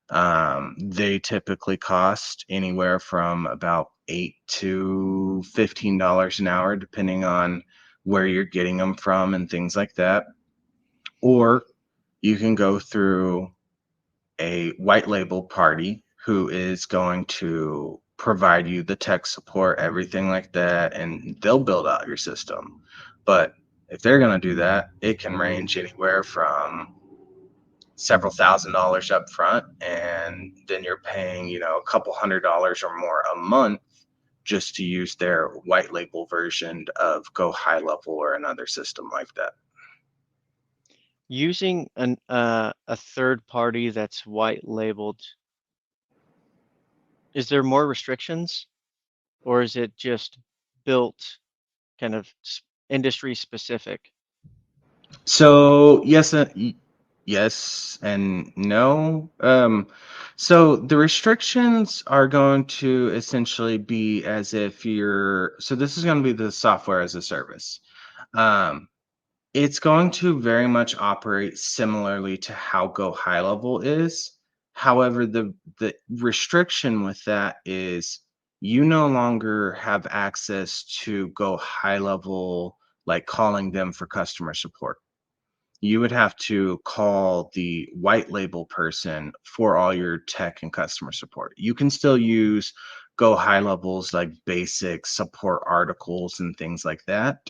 They typically cost anywhere from about $8 to $15 an hour, depending on where you're getting them from and things like that. Or you can go through a white label party who is going to provide you the tech support, everything like that, and they'll build out your system. But if they're going to do that, it can range anywhere from several $1,000s up front, and then you're paying, a couple $100s or more a month just to use their white label version of Go High Level or another system like that. Using a third party that's white labeled, is there more restrictions or is it just built kind of industry specific? So yes and no. So the restrictions are going to essentially be as if so this is going to be the software as a service. Um, It's going to very much operate similarly to how Go High Level is. However, the restriction with that is you no longer have access to Go High Level, like calling them for customer support. You would have to call the white label person for all your tech and customer support. You can still use Go High Levels like basic support articles and things like that.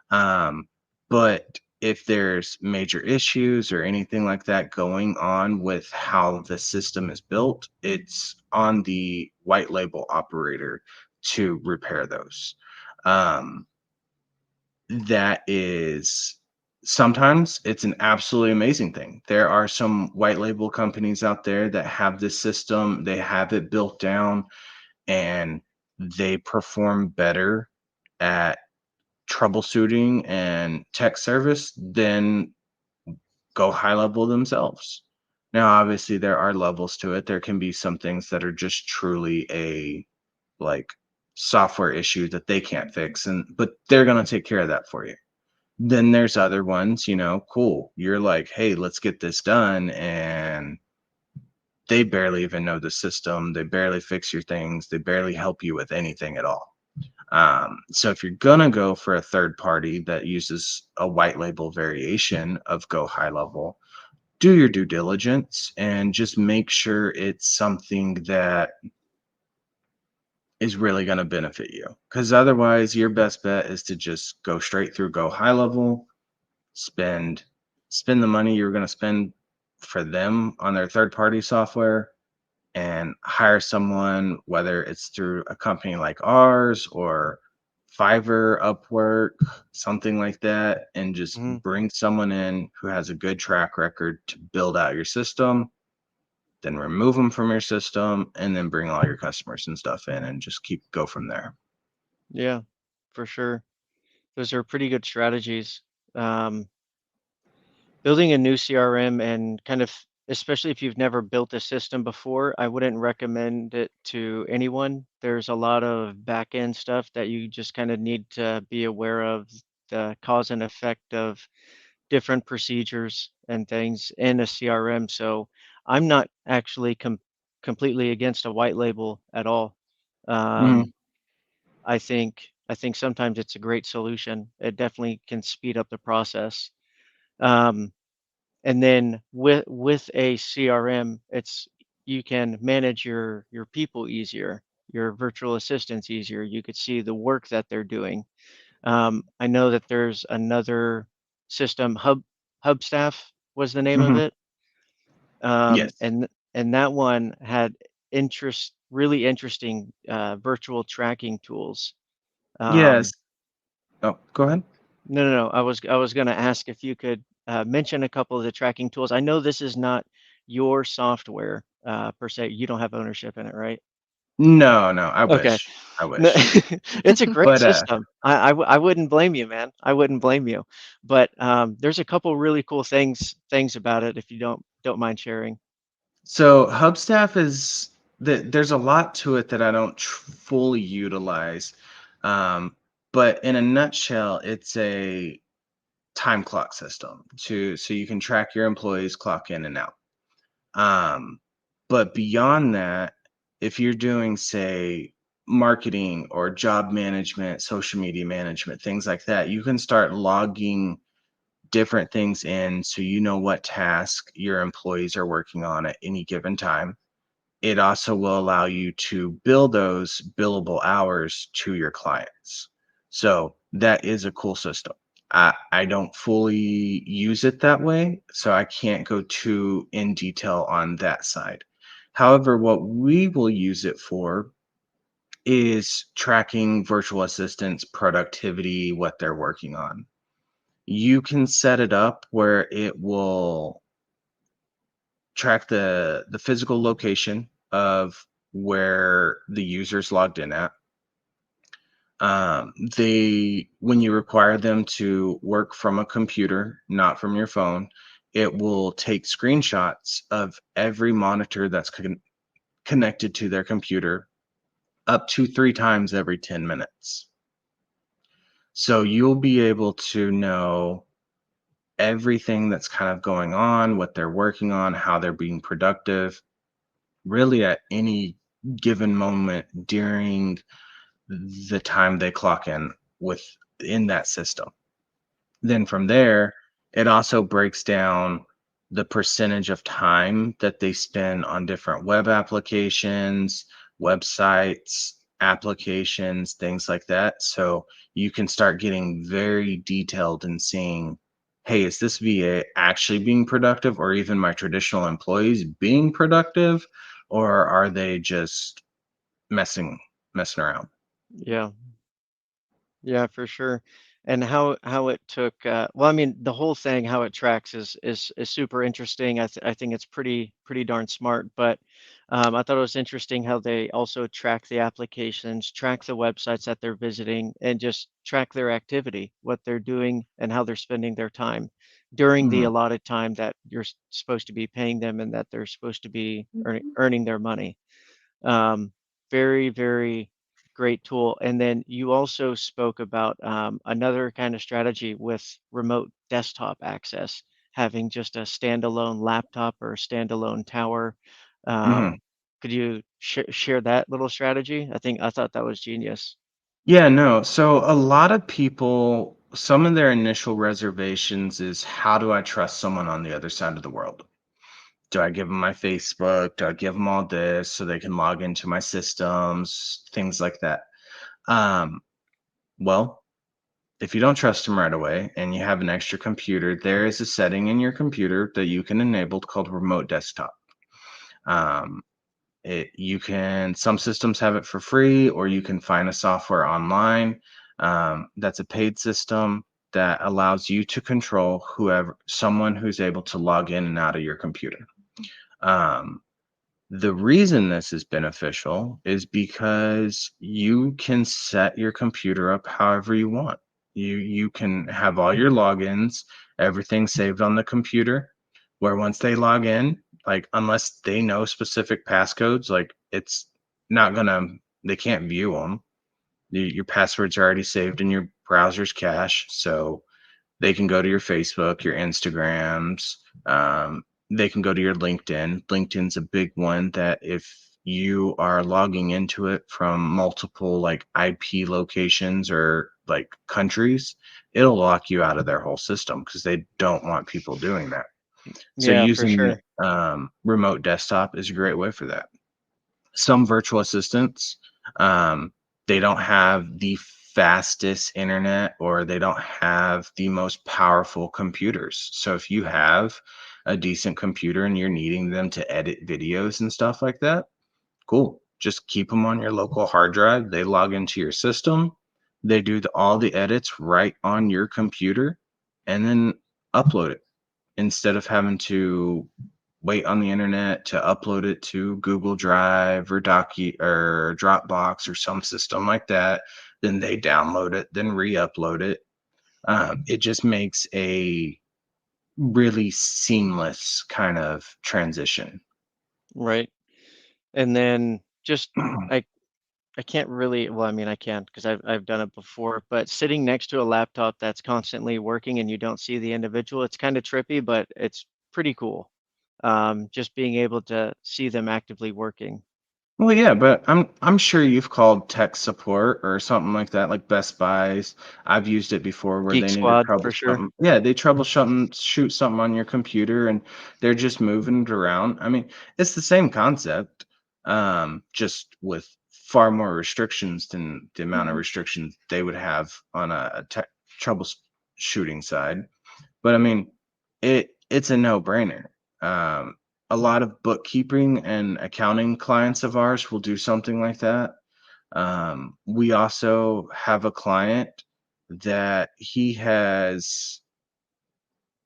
Um, but if there's major issues or anything like that going on with how the system is built, it's on the white label operator to repair those. Um, that is sometimes it's an absolutely amazing thing. There are some white label companies out there that have this system, they have it built down, and they perform better at troubleshooting and tech service than Go High Level themselves. Now, obviously, there are levels to it. There can be some things that are just truly a like software issue that they can't fix, and but they're going to take care of that for you. Then there's other ones, cool. You're like, hey, let's get this done. And they barely even know the system. They barely fix your things. They barely help you with anything at all. So if you're gonna go for a third party that uses a white label variation of Go High Level, do your due diligence and just make sure it's something that is really going to benefit you. Because otherwise, your best bet is to just go straight through Go High Level, spend spend the money you're going to spend for them on their third party software, and hire someone, whether it's through a company like ours or Fiverr, Upwork, something like that, and just Mhm. bring someone in who has a good track record to build out your system, then remove them from your system, and then bring all your customers and stuff in and just keep go from there. Yeah, for sure. Those are pretty good strategies. Um, Building a new CRM and kind of, especially if you've never built a system before, I wouldn't recommend it to anyone. There's a lot of back end stuff that you just kind of need to be aware of, the cause and effect of different procedures and things in a CRM. So I'm not actually completely against a white label at all. Mhm. Um, I think sometimes it's a great solution. It definitely can speed up the process. Um, and then with a CRM, it's you can manage your people easier, your virtual assistants easier. You could see the work that they're doing. I know that there's another system, Hubstaff was the name of Mhm. it, Yes. and that one had really interesting virtual tracking tools. Yes. Um, Oh, go ahead. no. I was going to ask if you could mention a couple of the tracking tools. I know this is not your software per se. You don't have ownership in it, right? No, no, I Okay. wish. I No, wish. it's a great But system. I wouldn't blame you, man. I wouldn't blame you. But there's a couple really cool things about it if you don't mind sharing. so Hubstaff is there's a lot to it that I don't fully utilize. Um, but in a nutshell, it's a time clock system to so you can track your employees clock in and out. Um, but beyond that, if you're doing, say, marketing or job management, social media management, things like that, you can start logging different things in so you know what task your employees are working on at any given time. It also will allow you to bill those billable hours to your clients. So that is a cool system. I don't fully use it that way, so I can't go too in detail on that side. However, what we will use it for is tracking virtual assistants' productivity, what they're working on. You can set it up where it will track the physical location of where the user's logged in at. They when you require them to work from a computer, not from your phone, it will take screenshots of every monitor that's connected to their computer up to 3 times every 10 minutes. So you'll be able to know everything that's kind of going on, what they're working on, how they're being productive, really at any given moment during the time they clock in within that system. Then from there, it also breaks down the percentage of time that they spend on different web applications, websites, applications, things like that. So you can start getting very detailed and seeing, hey, is this VA actually being productive, or even my traditional employees being productive, or are they just messing around? Yeah. Yeah, for sure. And how it took well, I mean, the whole thing, how it tracks is super interesting. I think it's pretty darn smart, but I thought it was interesting how they also track the applications, track the websites that they're visiting, and just track their activity, what they're doing, and how they're spending their time during the Mhm, allotted time that you're supposed to be paying them and that they're supposed to be earning their money. Um, very great tool. And then you also spoke about another kind of strategy with remote desktop access, having just a standalone laptop or a standalone tower. mhm. Could you share that little strategy? I thought that was genius. Yeah, no. So a lot of people, some of their initial reservations is, how do I trust someone on the other side of the world? Do I give them my Facebook? Do I give them all this so they can log into my systems? Things like that. Um, well, if you don't trust them right away and you have an extra computer, there is a setting in your computer that you can enable called remote desktop. Um, you can, some systems have it for free, or you can find a software online that's a paid system that allows you to control whoever, someone who's able to log in and out of your computer. Um, the reason this is beneficial is because you can set your computer up however you want. You can have all your logins, everything saved on the computer, where once they log in, like unless they know specific passcodes, like it's not gonna, they can't view them. Your passwords are already saved in your browser's cache, so they can go to your Facebook, your Instagrams. They can go to your LinkedIn. LinkedIn's a big one that if you are logging into it from multiple like IP locations or like countries, it'll lock you out of their whole system because they don't want people doing that. So Yeah, for using sure. remote desktop is a great way for that. Some virtual assistants, um, they don't have the fastest internet, or they don't have the most powerful computers. So if you have a decent computer and you're needing them to edit videos and stuff like that, cool. Just keep them on your local hard drive. They log into your system. They do all the edits right on your computer and then upload it, instead of having to wait on the internet to upload it to Google Drive or or Dropbox or some system like that. Then they download it, then re-upload it. It just makes a really seamless kind of transition. Right. And then just I I can't really, well, I mean, I can because I've done it before, but sitting next to a laptop that's constantly working and you don't see the individual, it's kind of trippy, but it's pretty cool. Just being able to see them actively working. Well, yeah, but I'm sure you've called tech support or something like that, like Best Buys. I've used it before where Geek they need to Squad trouble for sure. something. Yeah, they troubleshoot shoot something on your computer and they're just moving it around. I mean, it's the same concept, just with far more restrictions than the amount of Mhm. restrictions they would have on a tech troubleshooting side. But I mean, it's a no-brainer. Um, a lot of bookkeeping and accounting clients of ours will do something like that. We also have a client that he has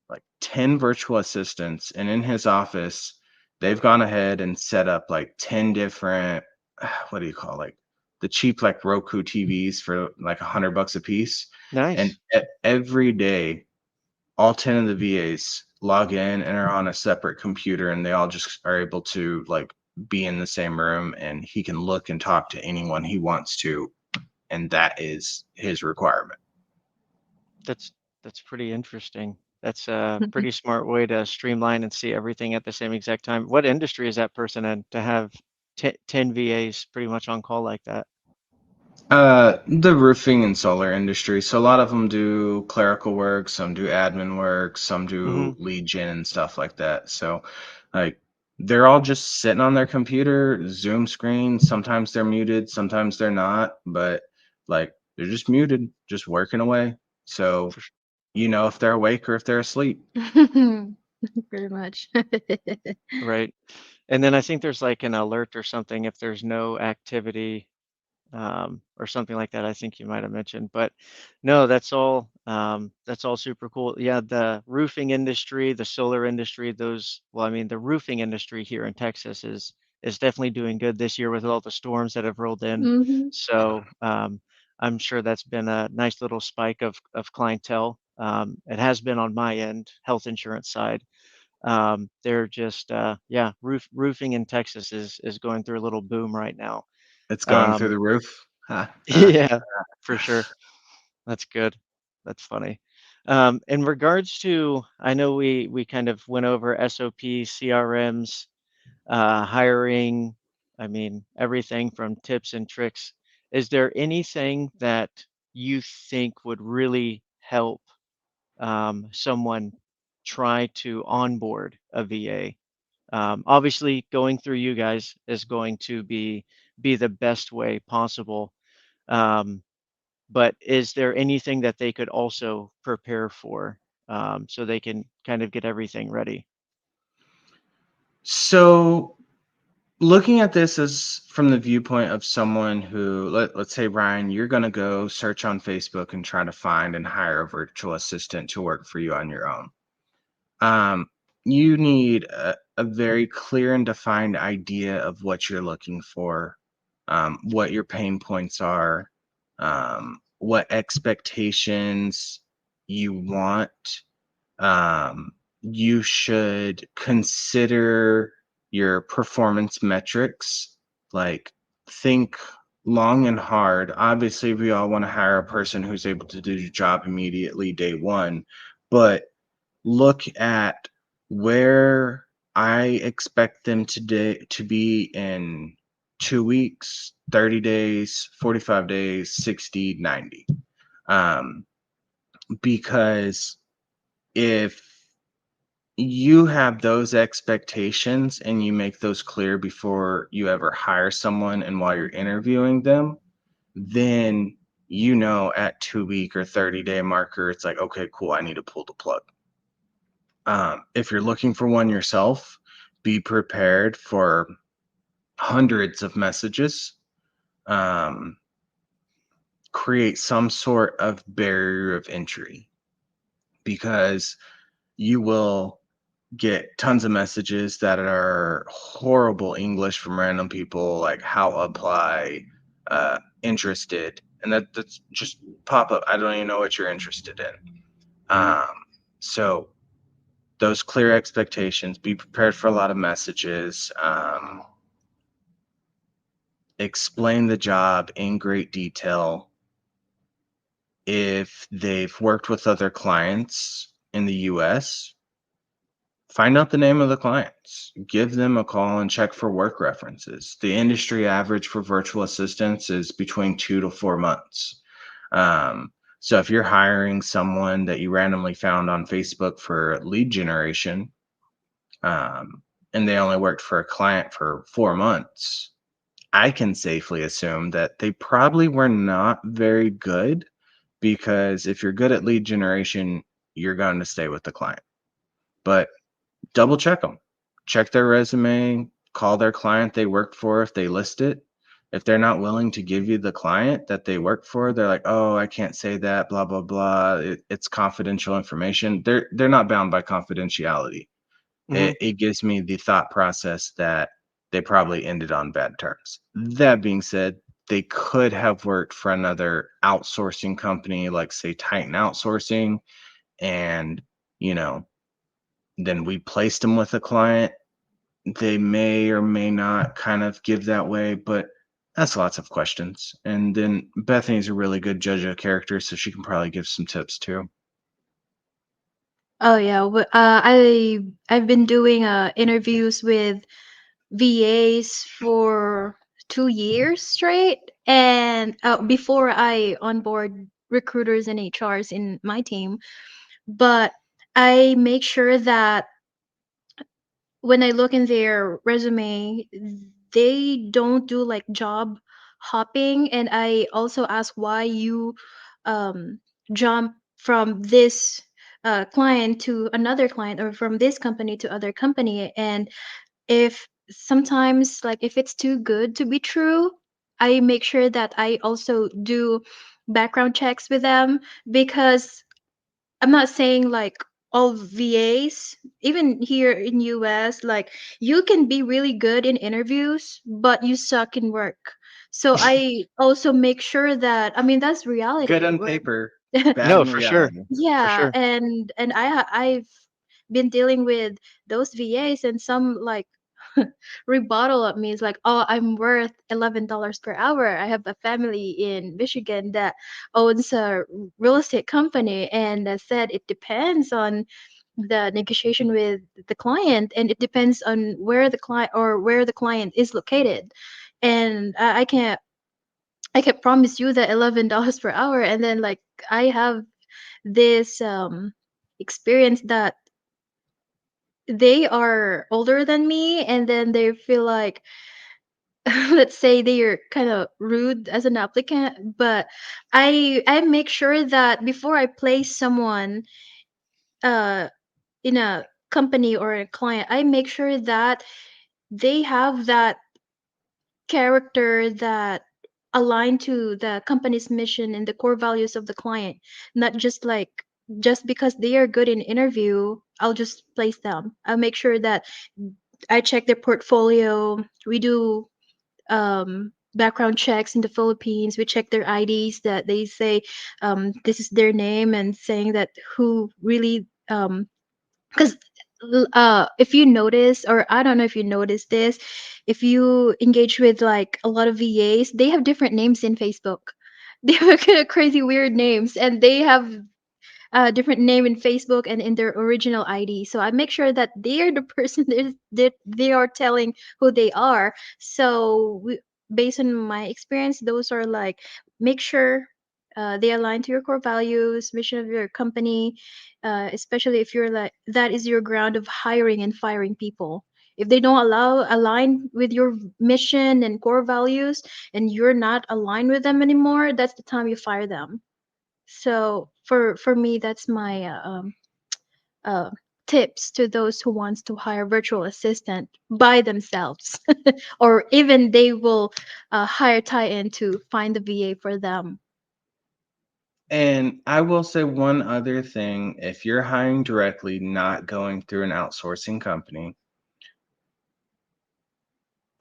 like 10 virtual assistants, and in his office, they've gone ahead and set up like 10 different, what do you call, like the cheap like Roku TVs for like $100 a piece. And Nice. every day all 10 of the VAs log in and are on a separate computer, and they all just are able to like be in the same room, and he can look and talk to anyone he wants to, and that is his requirement. That's that's pretty interesting. That's a pretty smart way to streamline and see everything at the same exact time. What industry is that person in to have 10 VAs pretty much on call like that? The roofing and solar industry. So a lot of them do clerical work, some do admin work, some Hmm. do lead gen and stuff like that. So like they're all just sitting on their computer, Zoom screen. Sometimes they're muted, sometimes they're not, but like they're just muted, just working away. So For sure. you know if they're awake or if they're asleep. Pretty much. Right. And then I think there's like an alert or something if there's no activity or something like that. I think you might have mentioned, but no, that's all super cool. Yeah, the roofing industry, the solar industry, those. Well, I mean, the roofing industry here in Texas is definitely doing good this year with all the storms that have rolled in. Mhm. So I'm sure that's been a nice little spike of clientele. It has been on my end, health insurance side. They're just yeah, roofing in Texas is going through a little boom right now. It's going through Um, the roof. Ha, ha. yeah, for sure. That's good. That's funny. In regards to, I know we kind of went over SOPs, CRMs, hiring. I mean, everything from tips and tricks. is there anything that you think would really help someone try to onboard a VA? Obviously, going through you guys is going to be the best way possible. Um, but is there anything that they could also prepare for so they can kind of get everything ready? So looking at this as from the viewpoint of someone who let's say, Ryan, you're going to go search on Facebook and try to find and hire a virtual assistant to work for you on your own. um, you need a very clear and defined idea of what you're looking for, what your pain points are, what expectations you want. You should consider your performance metrics, like think long and hard. Obviously, we all want to hire a person who's able to do the job immediately day one, but look at where I expect them to be in 2 weeks, 30 days, 45 days, 60, 90. Um, because if you have those expectations and you make those clear before you ever hire someone and while you're interviewing them, then at 2 week or 30-day marker, it's like, okay, cool, I need to pull the plug. If you're looking for one yourself, be prepared for hundreds of messages. Um, Create some sort of barrier of entry, because you will get tons of messages that are horrible English from random people, like how apply, interested, and that's just pop up. I don't even know what you're interested in. So those clear expectations, be prepared for a lot of messages, explain the job in great detail. If they've worked with other clients in the US, find out the name of the clients, give them a call and check for work references. The industry average for virtual assistants is between 2 to 4 months. Um, so if you're hiring someone that you randomly found on Facebook for lead generation, and they only worked for a client for 4 months, I can safely assume that they probably were not very good, because if you're good at lead generation, you're going to stay with the client. But double check them, check their resume, call their client they worked for if they list it. If they're not willing to give you the client that they work for, they're like, oh, I can't say that, blah, blah, blah. It's confidential information. They're not bound by confidentiality. Hmm. It gives me the thought process that they probably ended on bad terms. That being said, they could have worked for another outsourcing company, like say Titan Outsourcing, and you know, then we placed them with a client. They may or may not kind of give that way, but that's lots of questions. And then Bethany's a really good judge of character, so she can probably give some tips too. Oh yeah, I've been doing interviews with VAs for 2 years straight, and before I onboard recruiters and HRs in my team, but I make sure that when I look in their resume, they don't do like job hopping, and I also ask why you um, jump from this client to another client, or from this company to other company. And if sometimes, like, if it's too good to be true, I make sure that I also do background checks with them, because I'm not saying like all VAs, even here in US, like you can be really good in interviews, but you suck in work. So I also make sure that, I mean, that's Good reality. on paper, bad No, in for sure. reality. For Yeah, sure. and I've been dealing with those VAs, and some like rebuttal at me is like, "Oh, I'm worth $11 per hour. I have a family in Michigan that owns a real estate company," and I said it depends on the negotiation with the client, and it depends on where the client is located. And I can't I can promise you that $11 per hour, and then like I have this experience that they are older than me, and then they feel like let's say they are kind of rude as an applicant, but I make sure that before I place someone uh in a company or a client, I make sure that they have that character that align to the company's mission and the core values of the client, not just like just because they are good in interview I'll just place them. I'll make sure that I check their portfolio. We do background checks in the Philippines. We check their IDs that they say this is their name, and saying that who really because if you notice, or I don't know if you notice this, if you engage with like a lot of VAs, they have different names in Facebook. They have kind of crazy weird names, and they have a different name in Facebook and in their original ID. So I make sure that they are the person that they are telling who they are. So based on my experience, those are like make sure they align to your core values, mission of your company, especially if you're like that is your ground of hiring and firing people. If they don't allow align with your mission and core values, and you're not aligned with them anymore, that's the time you fire them. So for me, that's my uh, tips to those who wants to hire virtual assistant by themselves, or even they will hire Titan to find the VA for them. And I will say one other thing, if you're hiring directly, not going through an outsourcing company,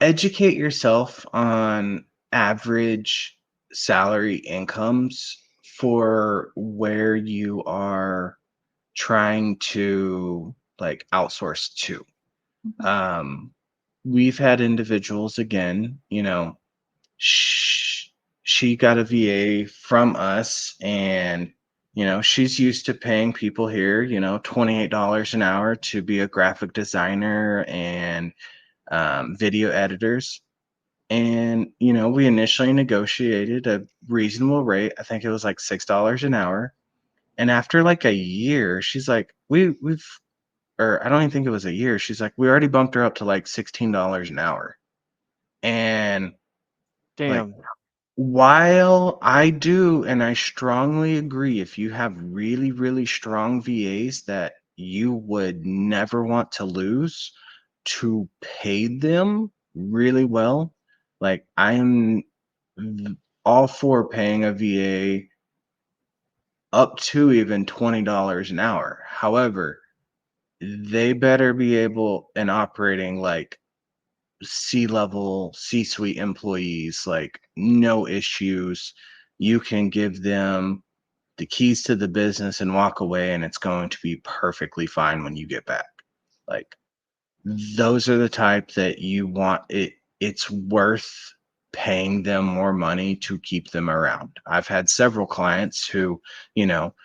educate yourself on average salary incomes for where you are trying to like outsource to. Mhm. Um, we've had individuals again, you know, sh- she got a VA from us, and she's used to paying people here, $28 an hour to be a graphic designer and video editors. And we initially negotiated a reasonable rate. I think it was like $6 an hour. And after like a year, she's like, we've or I don't even think it was a year. She's like, we already bumped her up to like $16 an hour. And like, Damn. while I do, and I strongly agree, if you have really, really strong VAs that you would never want to lose, to pay them really well, like I am all for paying a VA up to even $20 an hour. However, they better be able and operating like C-level, C-suite employees, like no issues. You can give them the keys to the business and walk away, and it's going to be perfectly fine when you get back. Like those are the type that you want it. It's worth paying them more money to keep them around. I've had several clients who, you know,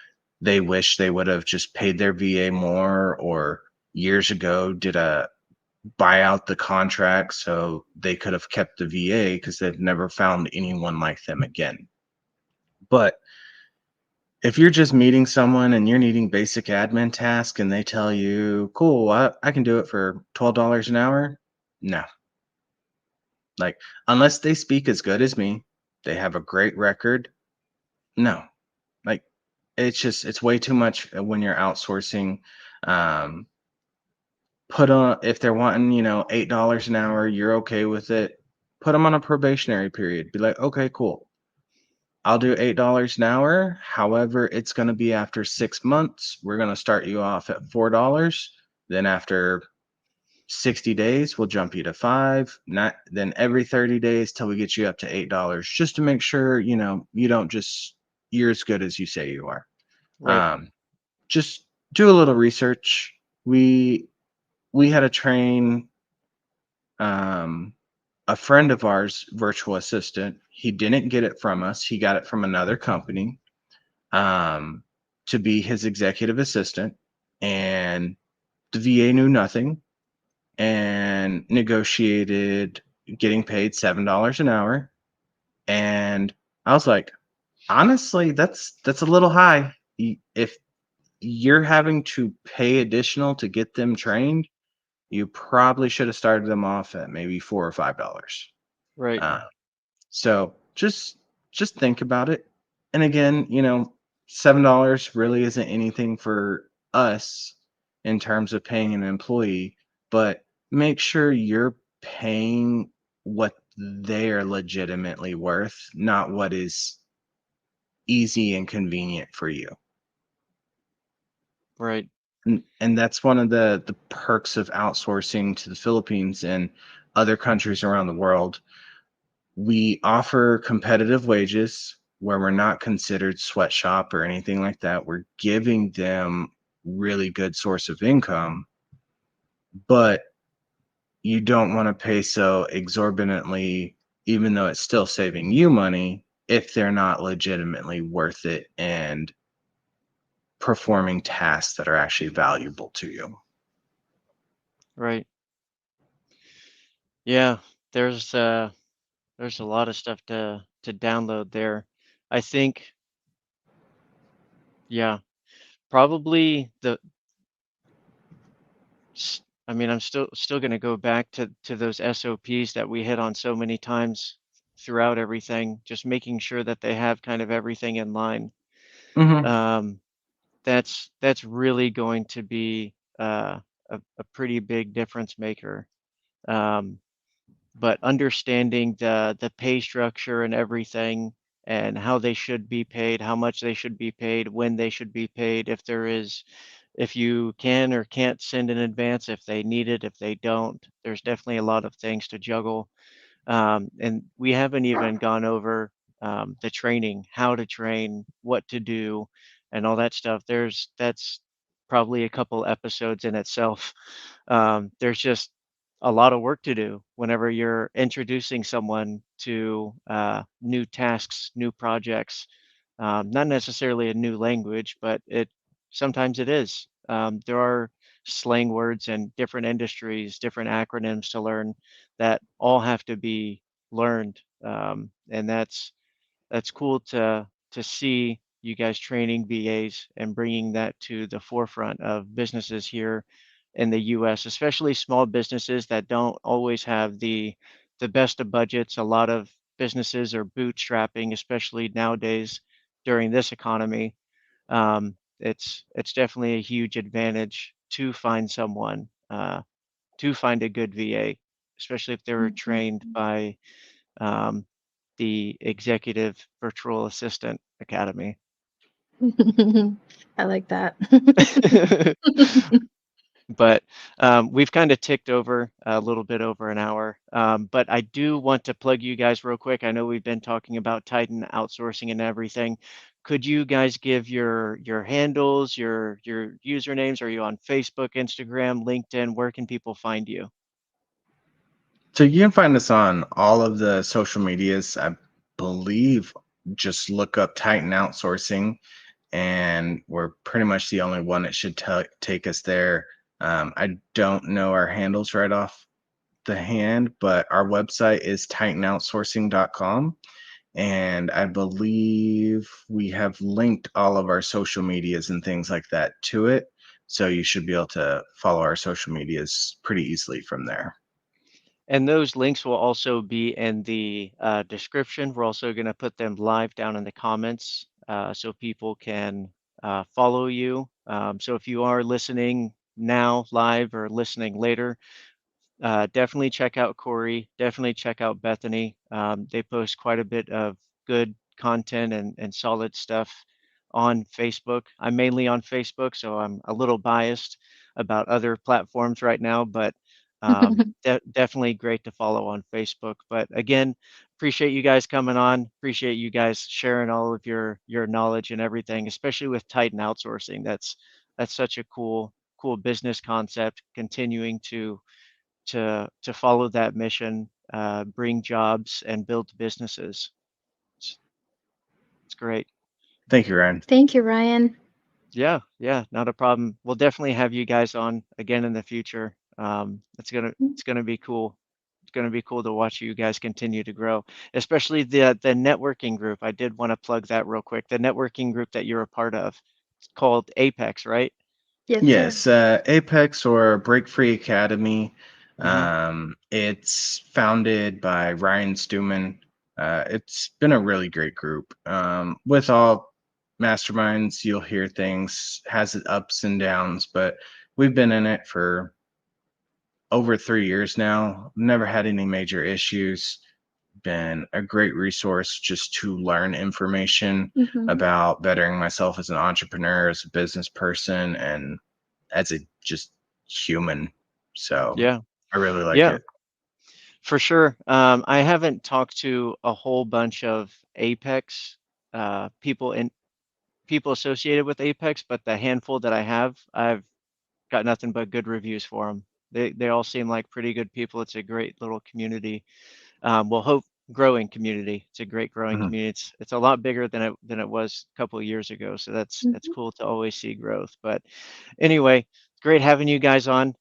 they wish they would have just paid their VA more, or years ago did a buy out the contract so they could have kept the VA because they've never found anyone like them again. But if you're just meeting someone and you're needing basic admin tasks and they tell you, cool, I can do it for $12 an hour. No, like, unless they speak as good as me, they have a great record. No, like, it's way too much when you're outsourcing. Um, put on, if they're wanting, $8 an hour, you're okay with it. Put them on a probationary period. Be like, okay, cool. I'll do $8 an hour. However, it's going to be after 6 months. We're going to start you off at $4. Then after 60 days, we'll jump you to five. Not then every 30 days till we get you up to $8, just to make sure, you don't just you're as good as you say you are. Right. Um, just do a little research. We had to train um a friend of ours virtual assistant. He didn't get it from us. He got it from another company um, to be his executive assistant, and the VA knew nothing and negotiated getting paid $7 an hour. And I was like, honestly, that's a little high. If you're having to pay additional to get them trained, you probably should have started them off at maybe $4 or $5. Right. Uh, so just think about it. And again, $7 really isn't anything for us in terms of paying an employee, but make sure you're paying what they are legitimately worth, not what is easy and convenient for you. Right. And that's one of the perks of outsourcing to the Philippines and other countries around the world. We offer competitive wages where we're not considered sweatshop or anything like that. We're giving them really good source of income, but you don't want to pay so exorbitantly, even though it's still saving you money, if they're not legitimately worth it and performing tasks that are actually valuable to you. Right. Yeah. There's there's a lot of stuff to download there. I think, yeah, probably I mean, I'm still going to go back to those SOPs that we hit on so many times throughout everything, just making sure that they have kind of everything in line. Mhm. Um, that's really going to be a pretty big difference maker. Um, but understanding the pay structure and everything and how they should be paid, how much they should be paid, when they should be paid, if you can or can't send in advance, if they need it, if they don't, there's definitely a lot of things to juggle. And we haven't even gone over the training, how to train, what to do, and all that stuff. That's probably a couple episodes in itself. There's just a lot of work to do whenever you're introducing someone to new tasks, new projects. Not necessarily a new language, but it sometimes it is. There are slang words and different industries, different acronyms to learn that all have to be learned. And that's cool to see you guys training VAs and bringing that to the forefront of businesses here in the US, especially small businesses that don't always have the best of budgets. A lot of businesses are bootstrapping, especially nowadays during this economy. It's definitely a huge advantage to find someone, to find a good VA, especially if they were trained Mhm. by um, the Executive Virtual Assistant Academy. I like that. But we've kind of ticked over a little bit over an hour. But I do want to plug you guys real quick. I know we've been talking about Titan outsourcing and everything. Could you guys give your handles, your usernames? Are you on Facebook, Instagram, LinkedIn? Where can people find you? So you can find us on all of the social medias. I believe just look up Titan Outsourcing, and we're pretty much the only one that should take us there. I don't know our handles right off the hand, but our website is titanoutsourcing.com. And I believe we have linked all of our social medias and things like that to it. So you should be able to follow our social medias pretty easily from there. And those links will also be in the description. We're also going to put them live down in the comments so people can follow you. So if you are listening now live or listening later, definitely check out Corey. Definitely check out Bethany. They post quite a bit of good content and solid stuff on Facebook. I'm mainly on Facebook, so I'm a little biased about other platforms right now, but definitely great to follow on Facebook. But again, appreciate you guys coming on. Appreciate you guys sharing all of your knowledge and everything, especially with Titan outsourcing. That's such a cool business concept. Continuing to follow that mission, bring jobs and build businesses. It's, it's great. Thank you, Ryan. Thank you, Ryan. Yeah, yeah, not a problem. We'll definitely have you guys on again in the future. It's gonna be cool. it's going to be cool to watch you guys continue to grow, especially the networking group. I did want to plug that real quick. The networking group that you're a part of, it's called Apex, right? Yes, sir. Yes, Apex or Break Free Academy. Hmm. It's founded by Ryan Stewman. It's been a really great group. With all masterminds, you'll hear things, has its ups and downs, but we've been in it for over 3 years now. Never had any major issues. Been a great resource just to learn information Hmm. about bettering myself as an entrepreneur, as a business person, and as a just human. So Yeah, I really like yeah, it. for sure. I haven't talked to a whole bunch of Apex people and people associated with Apex, but the handful that I have, I've got nothing but good reviews for them. They all seem like pretty good people. It's a great little community. Well, hope growing community. It's a great growing Mhm. community. It's a lot bigger than it was a couple of years ago. So that's Hmm. cool to always see growth. But anyway, it's great having you guys on,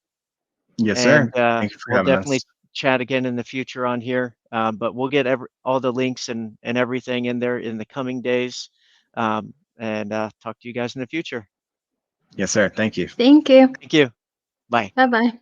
Yes, and sir. Thank you for we'll having definitely us. chat again in the future on here. But we'll get all the links and everything in there in the coming days, and talk to you guys in the future. Yes, sir. Thank you. Thank you. Thank you. Bye. Bye bye.